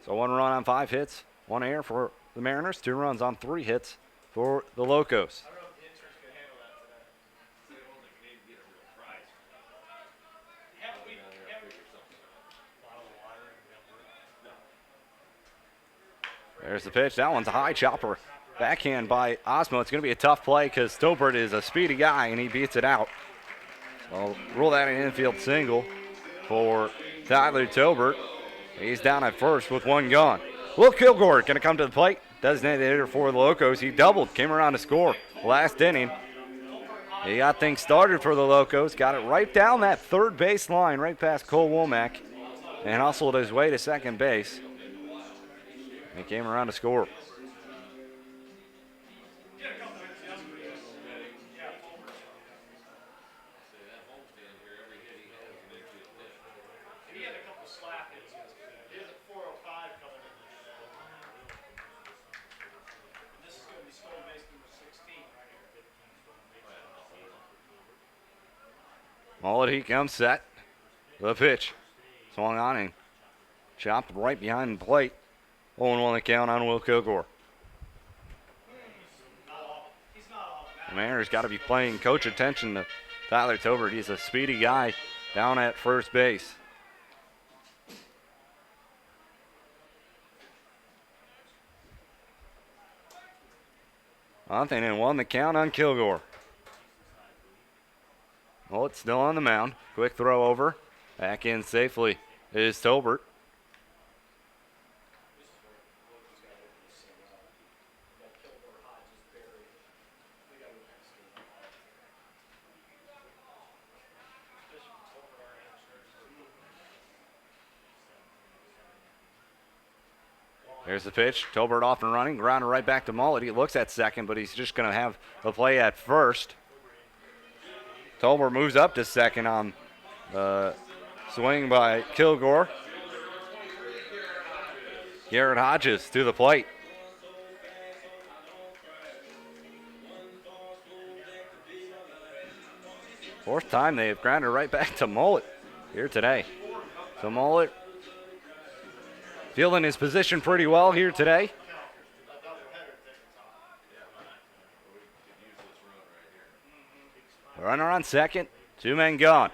So 1 run on 5 hits, 1 error for the Mariners, 2 runs on 3 hits for the Locos. I don't know if the intern's going to handle There's the pitch. That one's a high chopper. Backhand by Osmo. It's going to be a tough play because Stobert is a speedy guy and he beats it out. So rule that an infield single for Tyler Tobert. He's down at first with one gone. Will Kilgore going to come to the plate. Designated hitter for the Locos. He doubled, came around to score last inning. He got things started for the Locos. Got it right down that third base line, right past Cole Womack, and hustled his way to second base. He came around to score. He had a couple slap hits yesterday. He has a 405 coming in. And this is going to be stolen base number 16 right here. Mullet, he comes set. The pitch. Swung on and chopped right behind the plate. 0-1 the count on Will Kilgore. The Mariners got to be paying coach attention to Tyler Tobert. He's a speedy guy down at first base. Nothing and 1 the count on Kilgore. Well, it's still on the mound. Quick throw over. Back in safely is Tobert. There's the pitch. Tobert off and running. Grounder right back to Mullet. He looks at second, but he's just going to have a play at first. Tobert moves up to second on the swing by Kilgore. Garrett Hodges to the plate. Fourth time they've grounded right back to Mullet here today. So Mullet fielding his position pretty well here today. Runner on second, 2 men gone.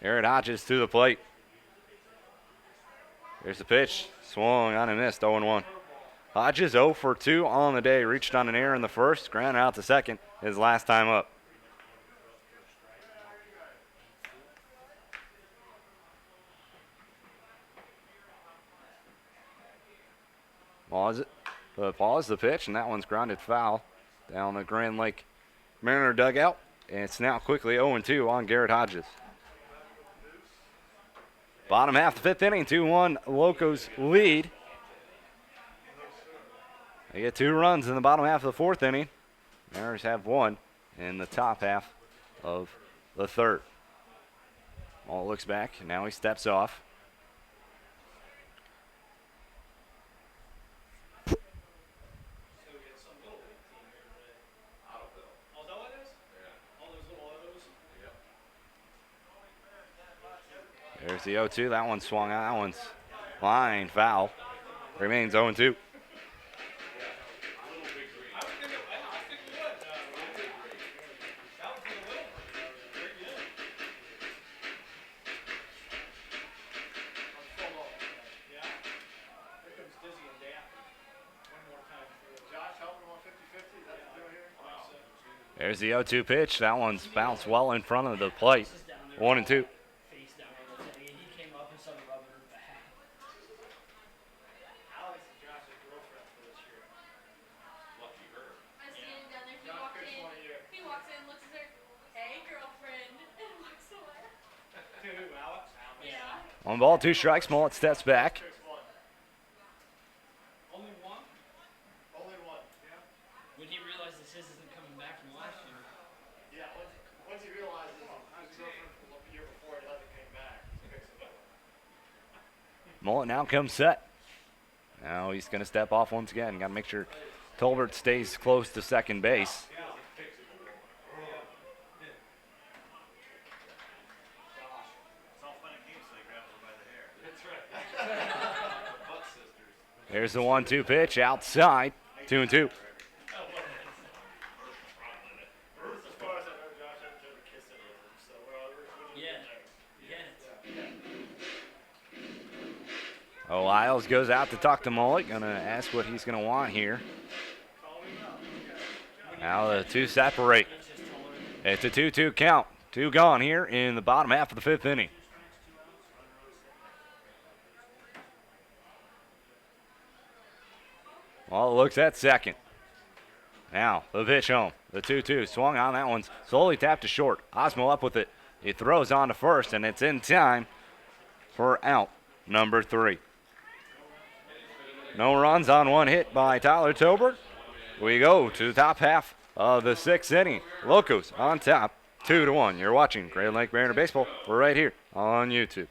Garrett Hodges to the plate. Here's the pitch, swung on and missed, 0-1. Hodges 0 for 2 on the day, reached on an error in the first, grounded out to second, his last time up. Pause the pitch, and that one's grounded foul down the Grand Lake Mariner dugout. And it's now quickly 0-2 on Garrett Hodges. Bottom half the fifth inning, 2-1 Locos lead. They get 2 runs in the bottom half of the fourth inning. Mariners have 1 in the top half of the third. All looks back, and now he steps off. There's the 0-2. That one swung out. That one's line foul. Remains 0-2. There's the 0-2 pitch. That one's bounced well in front of the plate. 1-2. One ball, 2 strikes. Mullet steps back. Only one? Only one. Yeah. When he realizes his isn't coming back from last year. Yeah, once he realizes his girlfriend from the year before hasn't came back, he picks it up. Mullet now comes set. Now he's going to step off once again. Got to make sure Tolbert stays close to second base. Here's the 1-2 pitch outside. 2-2. Oh, Lyles goes out to talk to Mullet. Gonna ask what he's gonna want here. Now the two separate. It's a 2-2 count. Two gone here in the bottom half of the fifth inning. Well, it looks at second. Now the pitch home. The 2-2 swung on. That one's slowly tapped to short. Osmo up with it. He throws on to first, and it's in time for out number 3. No runs on one hit by Tyler Tobert. We go to the top half of the 6th inning. Locos on top, 2-1. You're watching Grand Lake Mariner Baseball. We're right here on YouTube.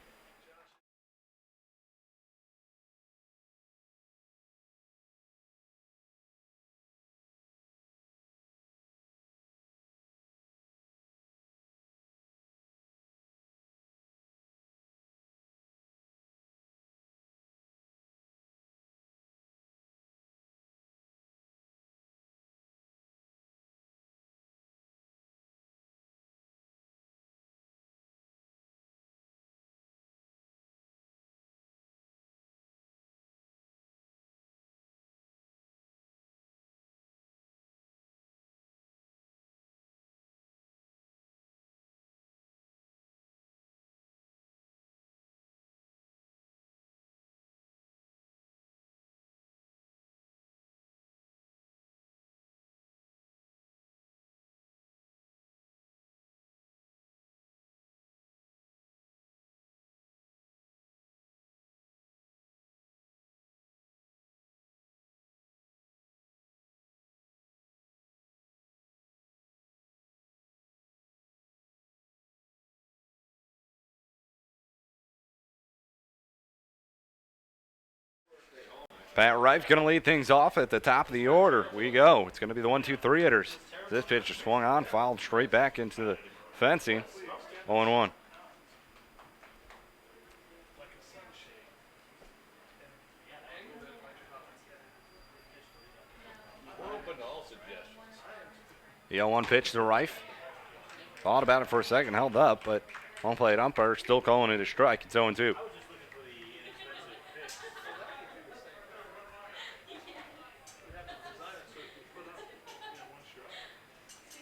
Pat Wright's going to lead things off at the top of the order. We go. It's going to be the 1-2-3 hitters. This pitch is swung on, fouled straight back into the fencing. 0-1. We're open to all suggestions. The 0-1 pitch to Rife. Thought about it for a second, held up, but home plate umpire still calling it a strike. It's 0-2.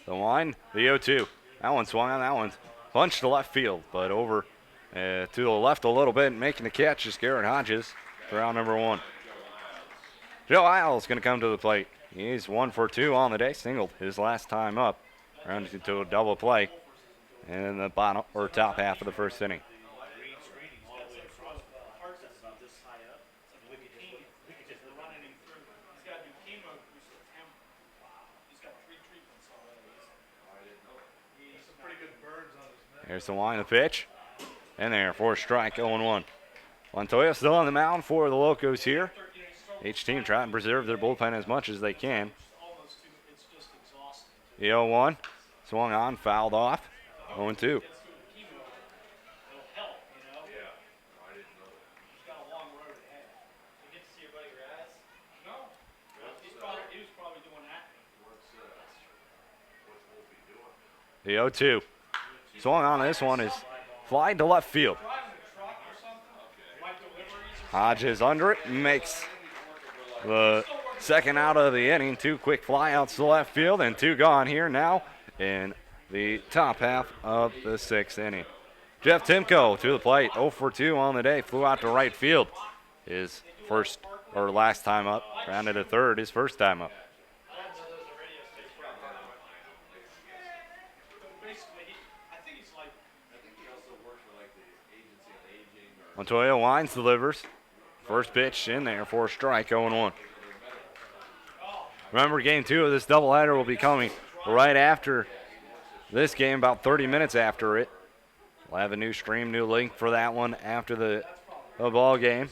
The line, the 0-2. That one swung on. That one's punched to left field, but over to the left a little bit, making the catch is Garrett Hodges for out number 1. Joe Isles going to come to the plate. He's 1 for 2 on the day, singled his last time up, rounded to a double play in the bottom or top half of the first inning. Here's the line of pitch. And there for a strike, 0-1. Montoya still on the mound for the Locos here. Each team trying to preserve their bullpen as much as they can. The 0-1 swung on, fouled off, 0-2. The 0-2. Swung on this one is flied to left field. Hodges under it, makes the second out of the inning. 2 quick flyouts to left field and 2 gone here now in the top half of the 6th inning. Jeff Timko to the plate, 0 for 2 on the day, flew out to right field. His first or last time up, rounded to third, his first time up. Montoya winds, delivers. First pitch in there for a strike, 0-1. Remember, game 2 of this doubleheader will be coming right after this game, about 30 minutes after it. We'll have a new stream, new link for that one after the ball game.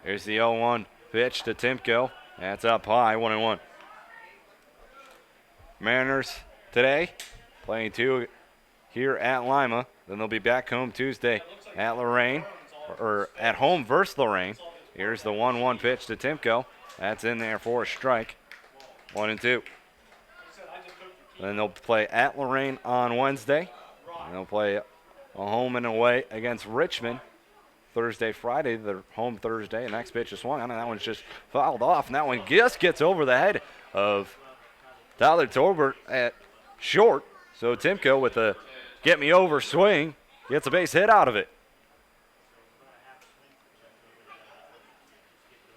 Here's the 0-1 pitch to Timko. That's up high, 1-1. Mariners today playing 2 here at Lima. Then they'll be back home Tuesday at Lorraine, or at home versus Lorraine. Here's the 1-1 pitch to Timko. That's in there for a strike. 1-2. Then they'll play at Lorraine on Wednesday. And they'll play a home and away against Richmond Thursday, Friday. They're home Thursday. And next pitch is swung on, and that one's just fouled off. And that one just gets over the head of Tyler Tolbert at short. So Timko with a get me over swing gets a base hit out of it.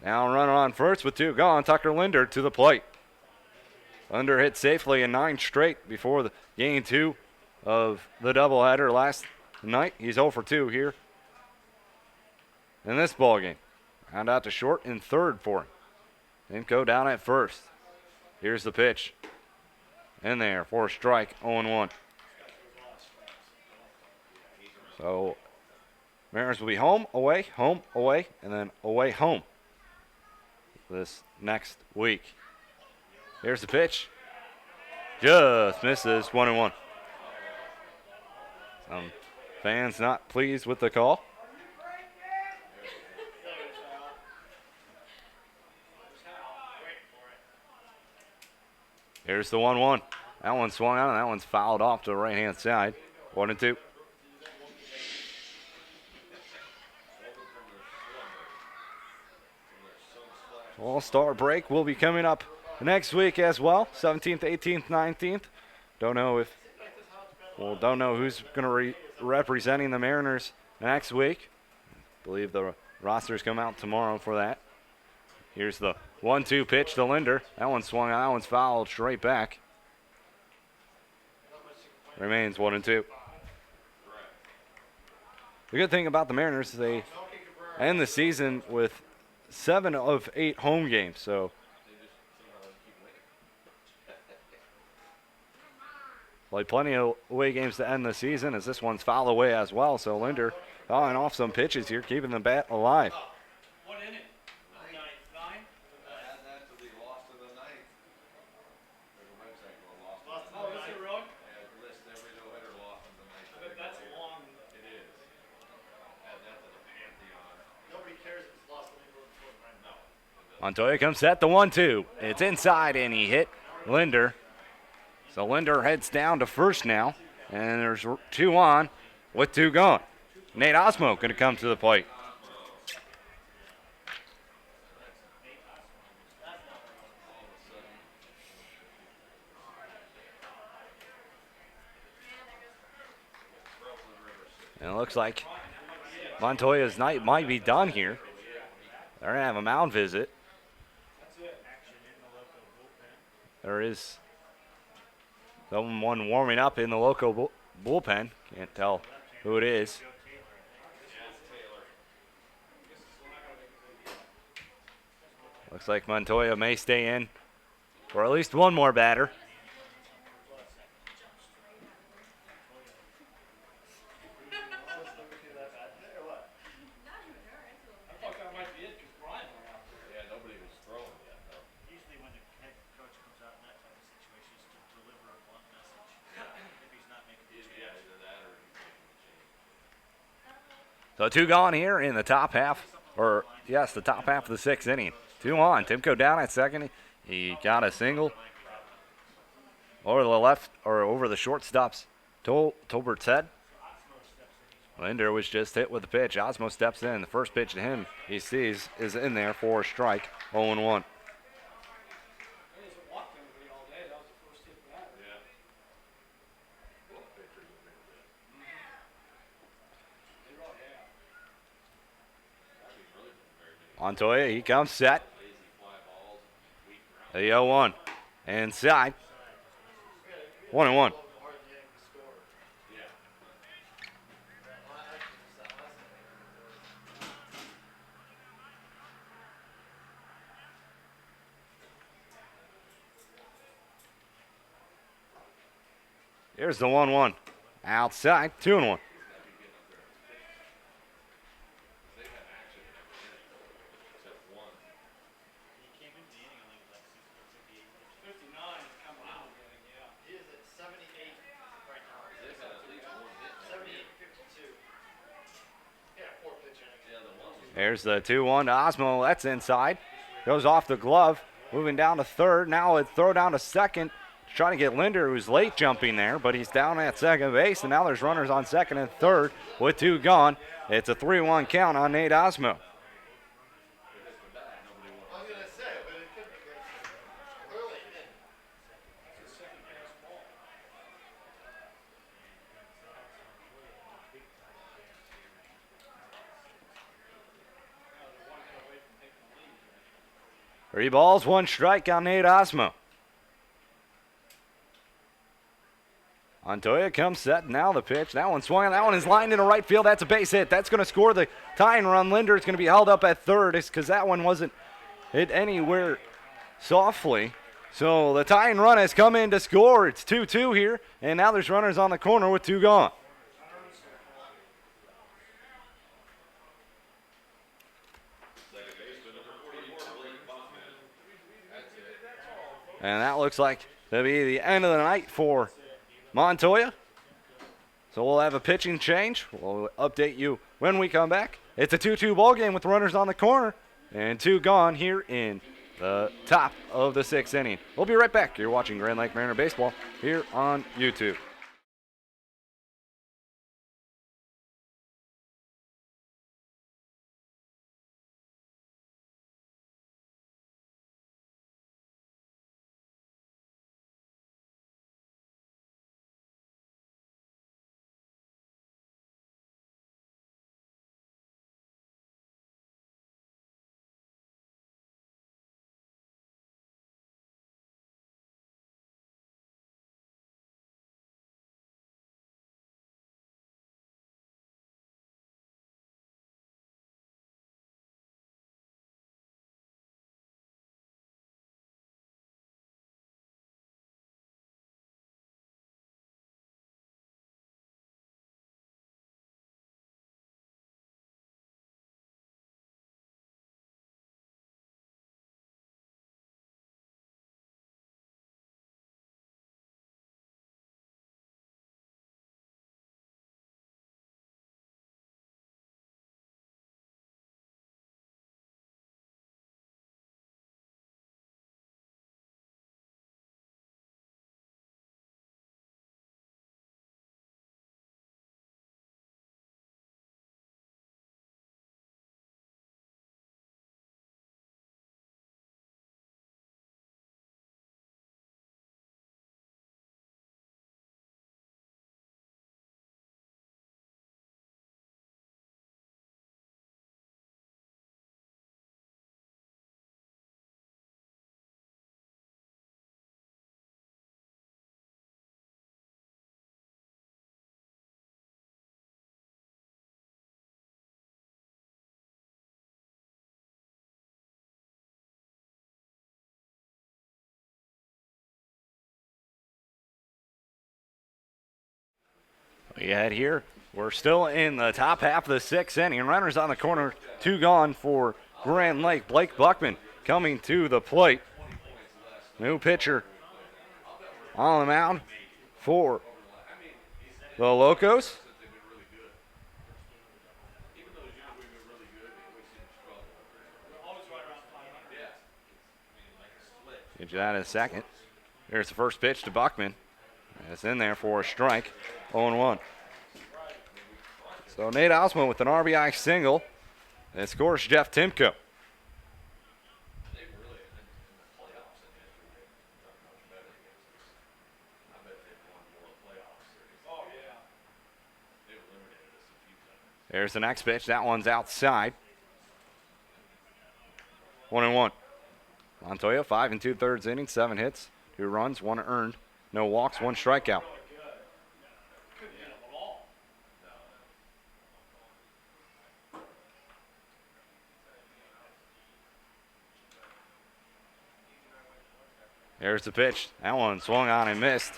Now running on first with 2 gone. Tucker Linder to the plate. Linder hit safely in 9 straight before the game 2 of the doubleheader last night. He's 0 for 2 here in this ball game. Round out to short and third for him. Timko down at first. Here's the pitch. In there for a strike, 0-1. So Mariners will be home, away, and then away, home this next week. Here's the pitch. Just misses, 1-1. Some fans not pleased with the call. Here's the 1-1. That one swung on, and that one's fouled off to the right-hand side. 1-2. All-Star break will be coming up next week as well. 17th, 18th, 19th. Don't know who's going to representing the Mariners next week. I believe the rosters come out tomorrow for that. Here's the 1-2 pitch to Linder. That one swung on. That one's fouled straight back. Remains 1-2. The good thing about the Mariners is they end the season with 7 of 8 home games. So play plenty of away games to end the season, as this one's foul away as well. So Linder fouling off some pitches here, keeping the bat alive. What inning? Nine? Add that to the lost of the night. There's a website called Lost of the Oh, Night. is it really? Yeah, it lists every no-hitter lost of the night. That's long. It is. Add that to the pantheon. Nobody cares if it's lost only for the right now. Montoya comes set the 1-2. It's inside, and he hit Linder. So Linder heads down to first now, and there's 2 on with 2 gone. Nate Osmo going to come to the plate. And it looks like Montoya's night might be done here. They're going to have a mound visit. There is someone warming up in the local bullpen. Can't tell who it is. Looks like Montoya may stay in for at least one more batter. I thought that might be it because Brian went out there. Yeah, nobody was throwing yet, though. Usually when the head coach comes out in that type of situation, is to deliver a blunt message. If he's not making the change. Yeah, either that or he's making the change. So 2 gone here in the top half, or yes, the top half of the 6th inning. 2 on. Timko down at second. He got a single over the left, or over the shortstop's Tolbert's head. Linder was just hit with the pitch. Osmo steps in. The first pitch to him he sees is in there for a strike. 0-1. He hasn't walked anybody all day. That was the first hit batter. Yeah. Both pitchers have been good. They really have. I mean, really been very good. Montoya, he comes set. Lazy fly balls and weak ground. The 0-1. Inside. 1-1. Yeah. Here's the 1-1. Outside. 2-1. They've had action in every inning, except one. He came into the inning, I think, like 58. 59 is coming out. Yeah. He is at 78 right now. They've had at least one hit. 78, 52. Yeah, 4 pitch innings. Yeah, the one was There's the 2-1 to Osmo. That's inside. Goes off the glove. Moving down to third. Now it's throw down to second. trying to get Linder, who's late jumping there, but he's down at second base, and now there's runners on second and third with 2 gone. It's a 3-1 count on Nate Osmo. Three balls, 1 strike on Nate Osmo. Montoya comes set, now the pitch. That one swung, that one is lined into right field. That's a base hit. That's going to score the tying run. Linder is going to be held up at third because that one wasn't hit anywhere softly. So the tying run has come in to score. It's 2-2 here, and now there's runners on the corner with 2 gone. And that looks like to be the end of the night for Montoya. So we'll have a pitching change. We'll update you when we come back. It's a 2-2 ball game with runners on the corner and 2 gone here in the top of the 6th inning. We'll be right back. You're watching Grand Lake Mariner Baseball here on YouTube. We had here, we're still in the top half of the 6th inning. Runners on the corner, 2 gone for Grand Lake. Blake Buckman coming to the plate. New pitcher on the mound for the Locos. Get you that in a second. Here's the first pitch to Buckman. It's in there for a strike. 0-1. So Nate Osmo with an RBI single. And scores Jeff Timko. There's the next pitch. That one's outside. 1-1. Montoya, 5 2/3 innings, 7 hits, 2 runs, 1 earned, no walks, 1 strikeout. There's the pitch. That one swung on and missed.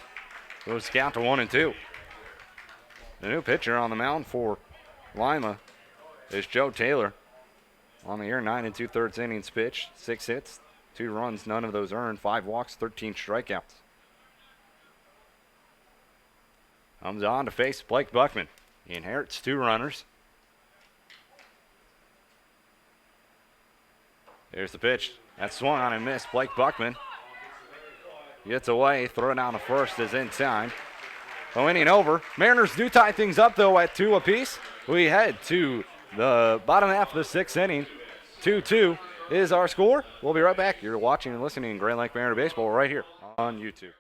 Goes count to 1-2. The new pitcher on the mound for Lima is Joe Taylor. On the year, 9 2/3 innings pitched, 6 hits, 2 runs, none of those earned, 5 walks, 13 strikeouts. Comes on to face Blake Buckman. He inherits 2 runners. Here's the pitch. That swung on and missed. Blake Buckman gets away. Throw down to first is in time. So inning over. Mariners do tie things up, though, at 2 apiece. We head to the bottom half of the 6th inning. 2-2 is our score. We'll be right back. You're watching and listening to Grand Lake Mariner Baseball right here on YouTube.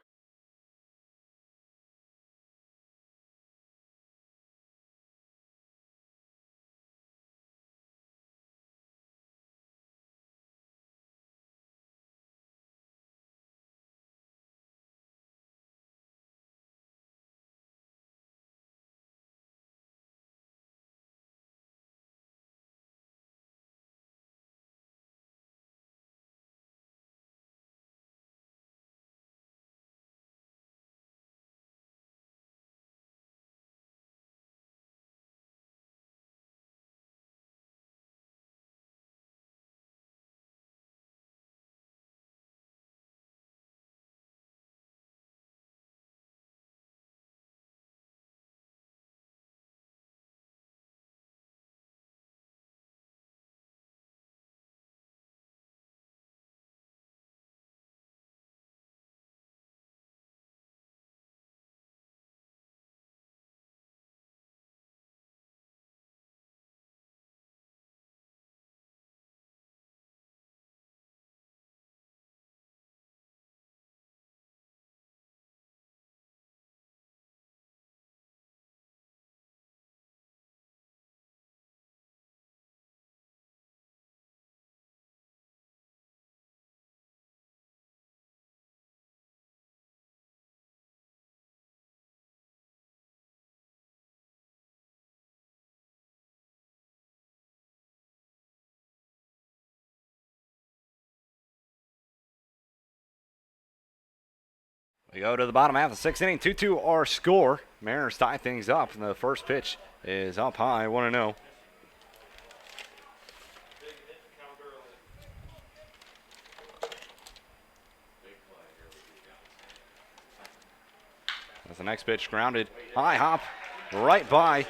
We go to the bottom half of the 6th inning. 2-2 our score. Mariners tie things up, and the first pitch is up high, 1-0. As the next pitch grounded, high hop, right by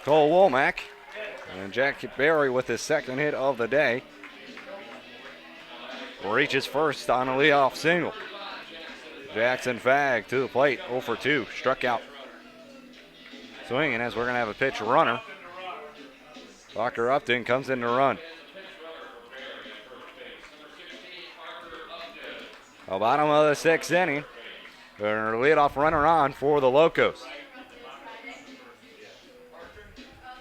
Cole Womack. And Jack Berry with his second hit of the day reaches first on a leadoff single. Jackson Fag to the plate, 0 for 2, struck out. Swinging as we're going to have a pitch runner. Walker Upton comes in to run. The bottom of the 6th inning. Our leadoff runner on for the Locos. Oh,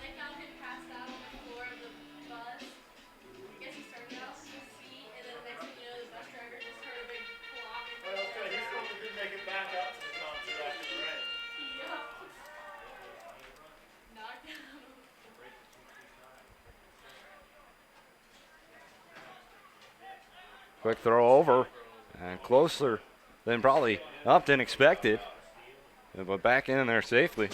they found him passed out on the floor of the bus. I guess he started out with his feet, and then the next thing you know, the bus driver just heard a big plop and Well, okay, he's the one who didn't make it back up to the concert after the rain. Yup. Knocked out. Quick throw over and closer than probably Upton expected. But back in there safely.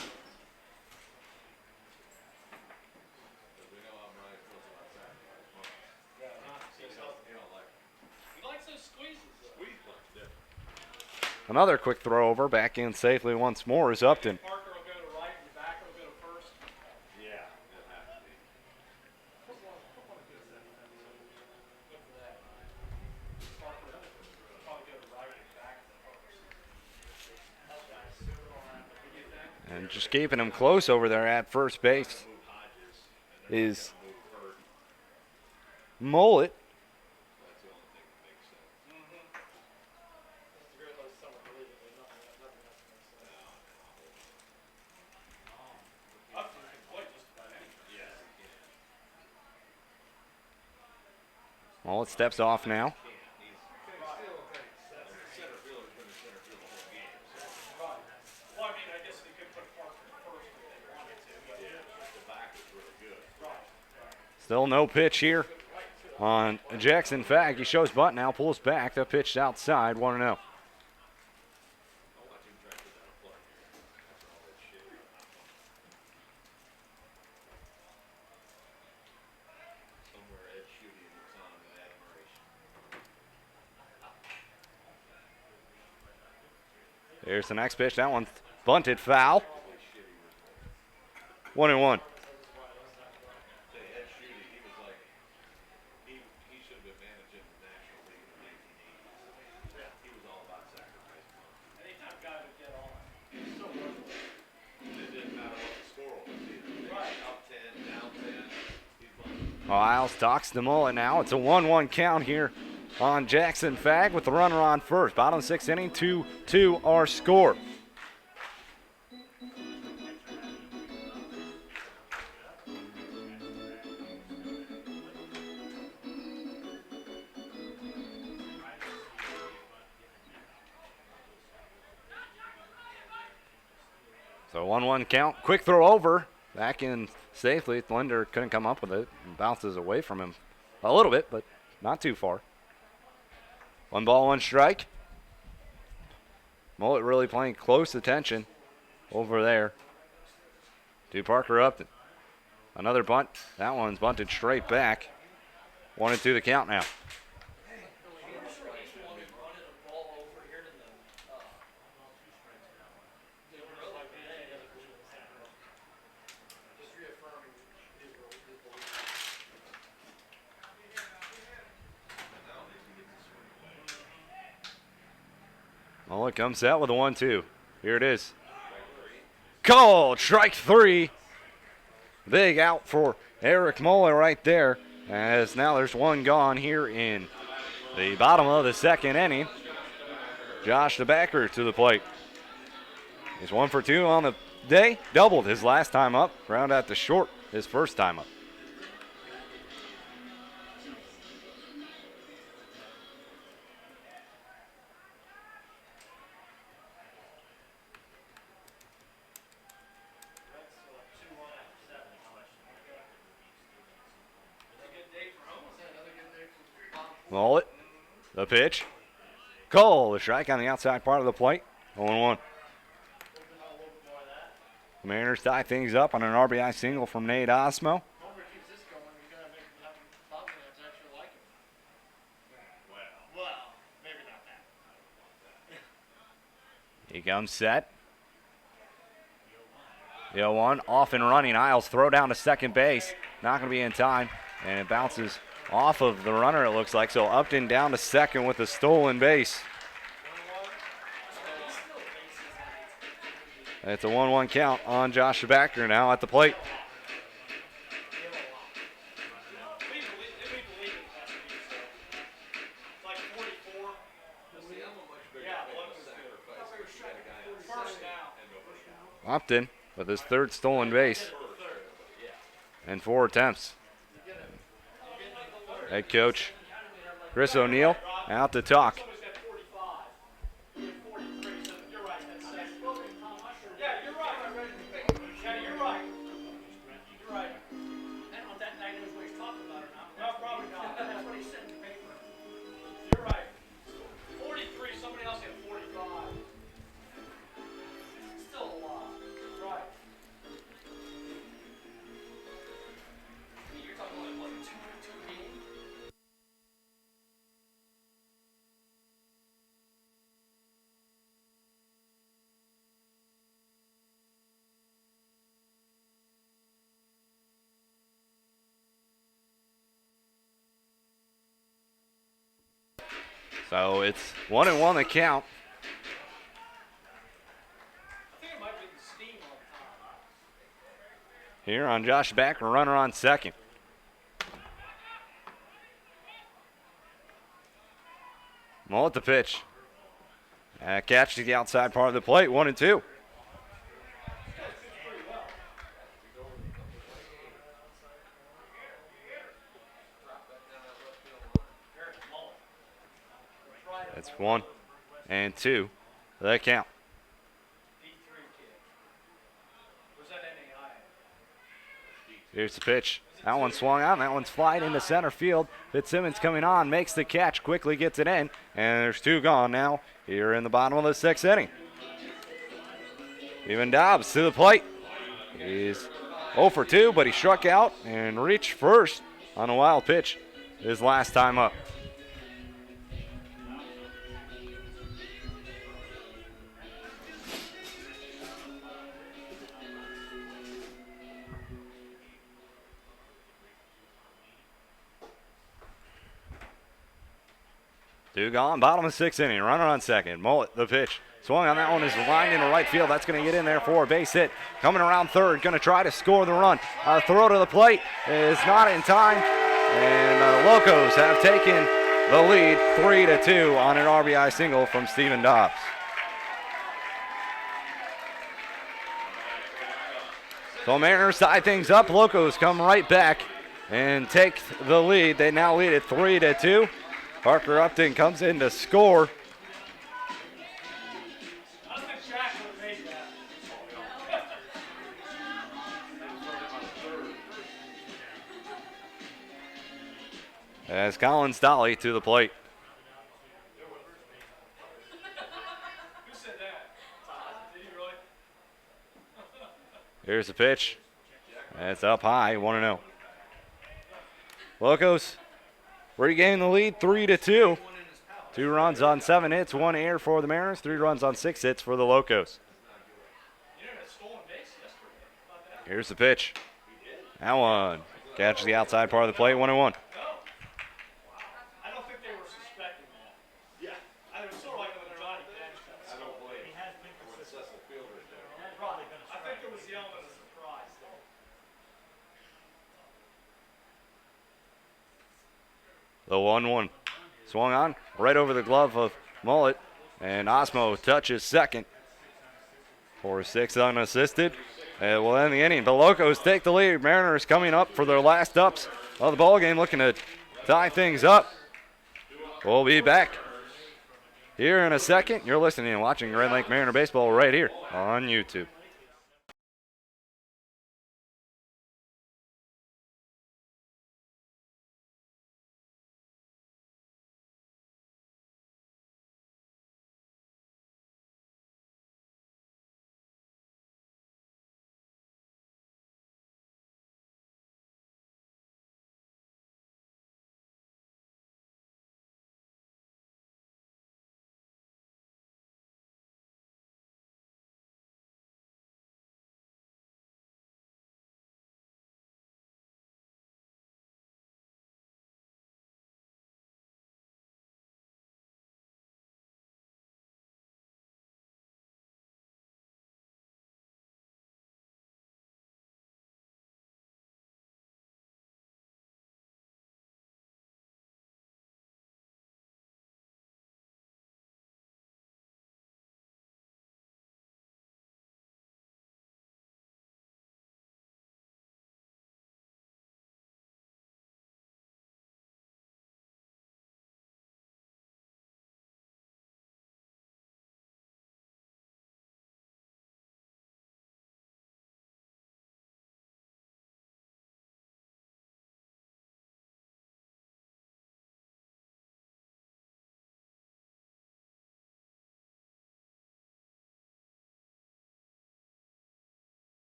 He likes those squeezes. Another quick throw over, back in safely once more is Upton. Parker will go to right and the backer will go to first. Yeah, it'll have to be. Parker will probably go to right and the backer to first. And just keeping him close over there at first base is Mullet. Mullet steps off now. Well, I mean, I guess they could put Parker first if they wanted to, but The back is really good. Still no pitch here on Jackson Fag. He shows bunt now, pulls back. The pitch outside, 1-0. Somewhere Ed Schutte looks on with admiration. Here's the next pitch. That one's bunted foul. 1-1. Say Ed Schutte, he was like, he should have been managing the National League in the 1980s. He was all about Isles talks to Mullet now. It's a 1-1 count here on Jackson Fag with the runner on first. Bottom of the 6th inning, 2-2 our score. So 1-1 count. Quick throw over. Back in safely. Linder couldn't come up with it. Bounces away from him a little bit, but not too far. 1 ball, 1 strike. Mullet really playing close attention over there to Parker Upton. Another bunt. That one's bunted straight back. 1-2 the count now. Mullet comes out with a 1-2. Here it is. Called strike 3. Big out for Eric Mullet right there. As now there's 1 gone here in the bottom of the 2nd inning. Josh the backer to the plate. He's 1 for 2 on the day. Doubled his last time up. Ground out to short his first time up. Mullet, the pitch. Cole, the strike on the outside part of the plate. 0-1. The Mariners tie things up on an RBI single from Nate Osmo. He comes set. The 0-1 off and running. Isles throw down to second base. Not going to be in time. And it bounces off of the runner, it looks like. So Upton down to second with a stolen base. It's a 1-1 count on Josh Backer now at the plate. Upton with his 3rd stolen base and 4 attempts. Head coach Chris O'Neill out to talk. So it's 1-1 the count. Here on Josh Backer, runner on second. Mullet the pitch. Catch to the outside part of the plate, 1-2. It's 1-2. The count. Here's the pitch. That one swung out, and that one's flying into center field. Fitzsimmons coming on, makes the catch, quickly gets it in, and there's 2 gone now here in the bottom of the 6th inning. Even Dobbs to the plate. He's 0 for 2, but he struck out and reached first on a wild pitch his last time up. Two gone, bottom of the 6th inning. Runner on second. Mullet, the pitch. Swung on that one is lined into right field. That's going to get in there for a base hit. Coming around third, going to try to score the run. Throw to the plate is not in time. And the Locos have taken the lead 3-2 on an RBI single from Steven Dobbs. So Mariners tie things up. Locos come right back and take the lead. They now lead at 3-2. Parker Upton comes in to score. I don't think Jack would have made that. As Collins Dolly to the plate. Who said that? Did he really? Here's the pitch. That's up high, 1-0. Locos regain the lead 3-2. 2 runs on 7 hits, 1 error for the Mariners, 3 runs on 6 hits for the Locos. You know that stolen base yesterday. About that? Here's the pitch. That one catches the outside part of the plate, 1-1. No. I don't think they were suspecting that. Yeah. I was sort of like when Johnny Cash got I don't stolen. blame. He has been consistent. When fielders do. Probably. I think there was the element of surprise there. The 1-1 swung on right over the glove of Mullet, and Osmo touches second for 6 unassisted. And we'll end the inning. The Locos take the lead. Mariners coming up for their last ups of the ball game, looking to tie things up. We'll be back here in a second. You're listening and watching Grand Lake Mariner Baseball right here on YouTube.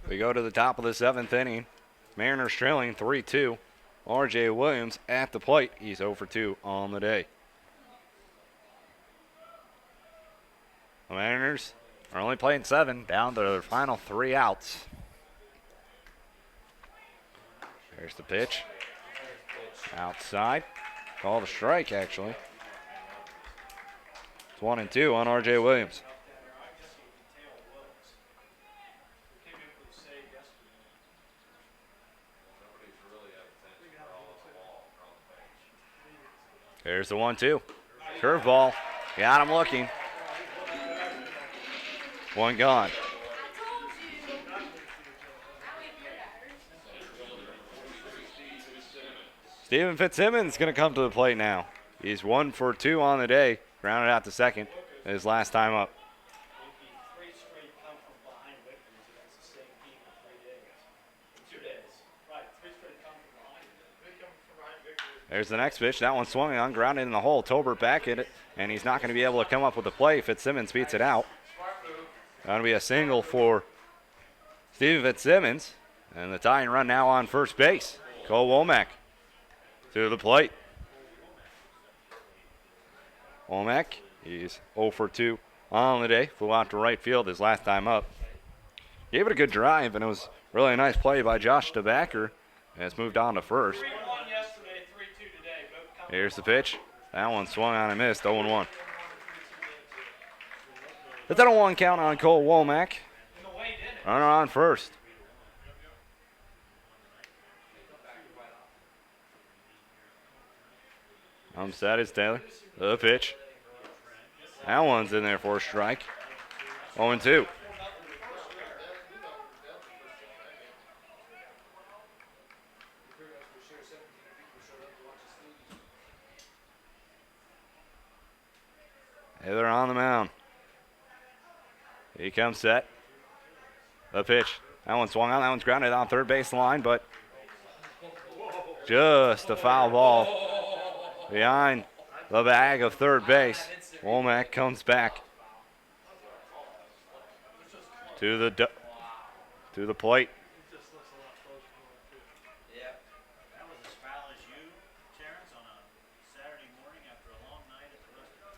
We go to the top of the 7th inning. Mariners trailing 3-2. R.J. Williams at the plate. He's 0 for 2 on the day. The Mariners are only playing 7, down to their final 3 outs. There's the pitch. Outside. Called a strike, actually. It's 1-2 on R.J. Williams. There's the 1-2. Curveball. Got him looking. One gone. Steven Fitzsimmons going to come to the plate now. He's 1 for 2 on the day. Grounded out to second. His last time up. There's the next pitch. That one swung on, grounded in the hole. Tolbert back at it, and he's not going to be able to come up with a play. Fitzsimmons beats it out. That'll be a single for Steven Fitzsimmons. And the tying run now on first base. Cole Womack to the plate. Womack, he's 0 for 2 on the day. Flew out to right field his last time up. Gave it a good drive, and it was really a nice play by Josh DeBacker. And it's moved on to first. 3-1 yesterday, 3-2 today. Both come Here's the pitch. That one swung on and missed, 0-1. The 0-1 count on Cole Womack. in the late inning. Runner on first. Set is Taylor. The pitch. That one's in there for a strike. 0-2. Taylor on the mound. He comes set. The pitch. That one swung on. That one's grounded on third base line, but just a foul ball behind the bag of third base. Womack comes back to the plate. That was as foul as you, Terrence, on a Saturday morning after a long night at the restaurant.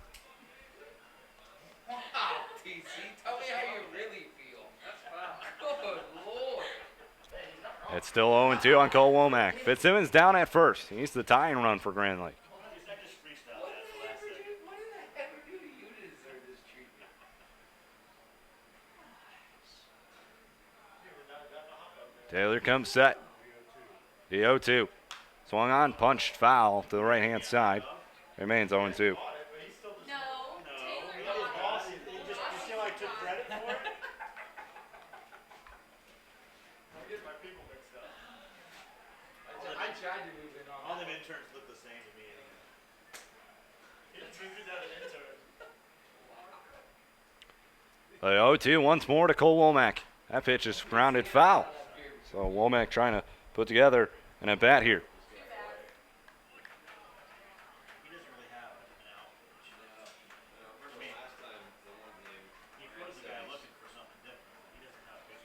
Wow, TC, tell me how you really feel. Good Lord. It's still 0-2 on Cole Womack. Fitzsimmons down at first. He needs the tying run for Grand Lake. I just freestyled What that did the last I ever second. do? What did I ever do to you to deserve this treatment? Taylor comes set. The 0-2. Swung on, punched foul to the right-hand side. Remains 0-2. No, Taylor That got was it. awesome. You see how I took credit for it? I'm getting my people mixed up. I tried to move in All on them interns look the same to me. He attributed that an intern. The 0-2 once more to Cole Womack. That pitch is grounded foul. So Womack trying to put together an at-bat here. Too bad. He doesn't really have an out pitch. Remember last time the one game He was the guy looking for something different. He doesn't have pitch.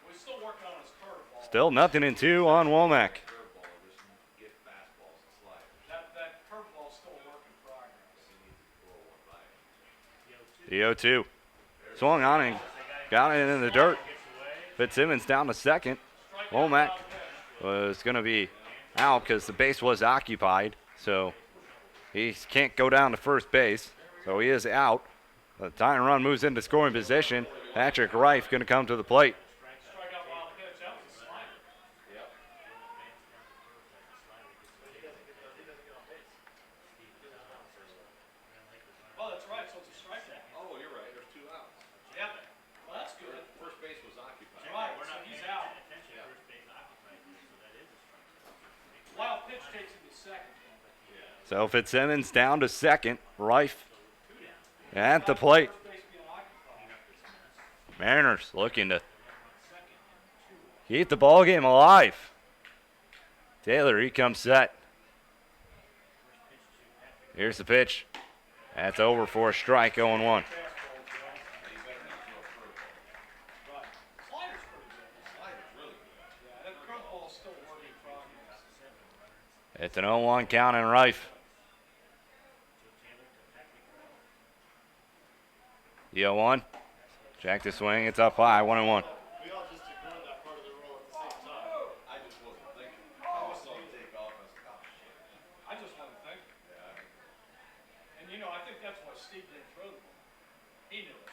Well, he's still working on his curveball. Still 0-2 on Womack. curveball, just get fastballs and sliders. That curveball's still a work in progress. He needs to throw one by him. The 0-2. Swung on and got it in the dirt. Fitzsimmons down to second. Womack was going to be out because the base was occupied. So he can't go down to first base. So he is out. The tying run moves into scoring position. Patrick Reif going to come to the plate. Strike out wild pitch. That was a slider. Yep. He doesn't get on base. Oh, that's right. So it's a strikeout. Oh, you're right. There's 2 outs. Yeah. Well, that's good. First base was occupied. Right. So he's out. Attention, first base occupied, so that is a strike. Wild pitch takes him to second. So Fitzsimmons down to second. Reif at the plate. First base being occupied. Mariners looking to keep the ball game alive. Taylor, he comes set. Here's the pitch. That's over for a strike, 0-1. Fastball, Joe. Right. Slider's pretty good. Slider's really good. Yeah, that curveball's still a work in progress. It's an 0-1 count and Reif. The 0-1. Jack the swing. It's up high, 1-1. We all just ignored that part of the rule at the same time. I just wasn't thinking. I saw him take off and I was like, oh shit. I just wasn't thinking. And you know, I think that's why Steve didn't throw the ball. He knew it.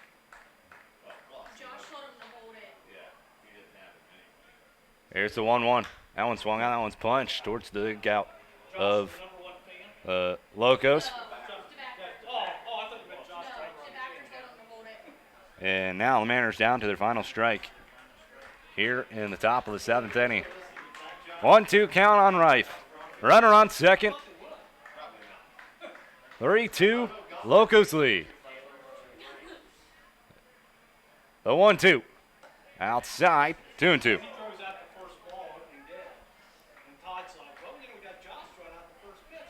Well, plus, Josh told him to hold it. yeah, he didn't have it anyway. Here's the 1-1. That one swung out. That one's punched towards the dugout of Josh, the number 1 fan. Locos. No, DeBacker. Oh, I thought you meant Josh. No, Franklin. DeBacker told him to hold it. And now the Mariners down to their final strike here in the top of the 7th inning. 1-2 count on Reif. Runner on second. 3-2, Locos lead. The 1-2. Outside, 2-2. He throws out the first ball opening day. And Todd's like, well, we got Josh throwing out the first pitch.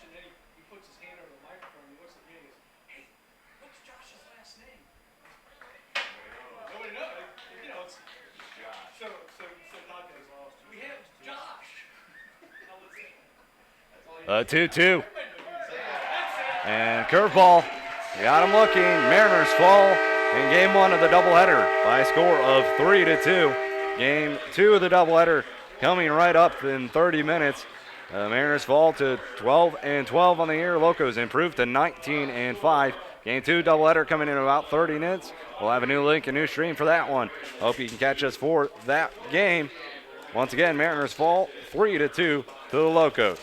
A 2-2. And curveball. Got him looking. Mariners fall in game 1 of the doubleheader by a score of 3-2. Game 2 of the doubleheader coming right up in 30 minutes. Mariners fall to 12-12 on the year. Locos improve to 19-5. Game 2 doubleheader coming in about 30 minutes. We'll have a new link, a new stream for that one. Hope you can catch us for that game. Once again, Mariners fall 3-2 to the Locos.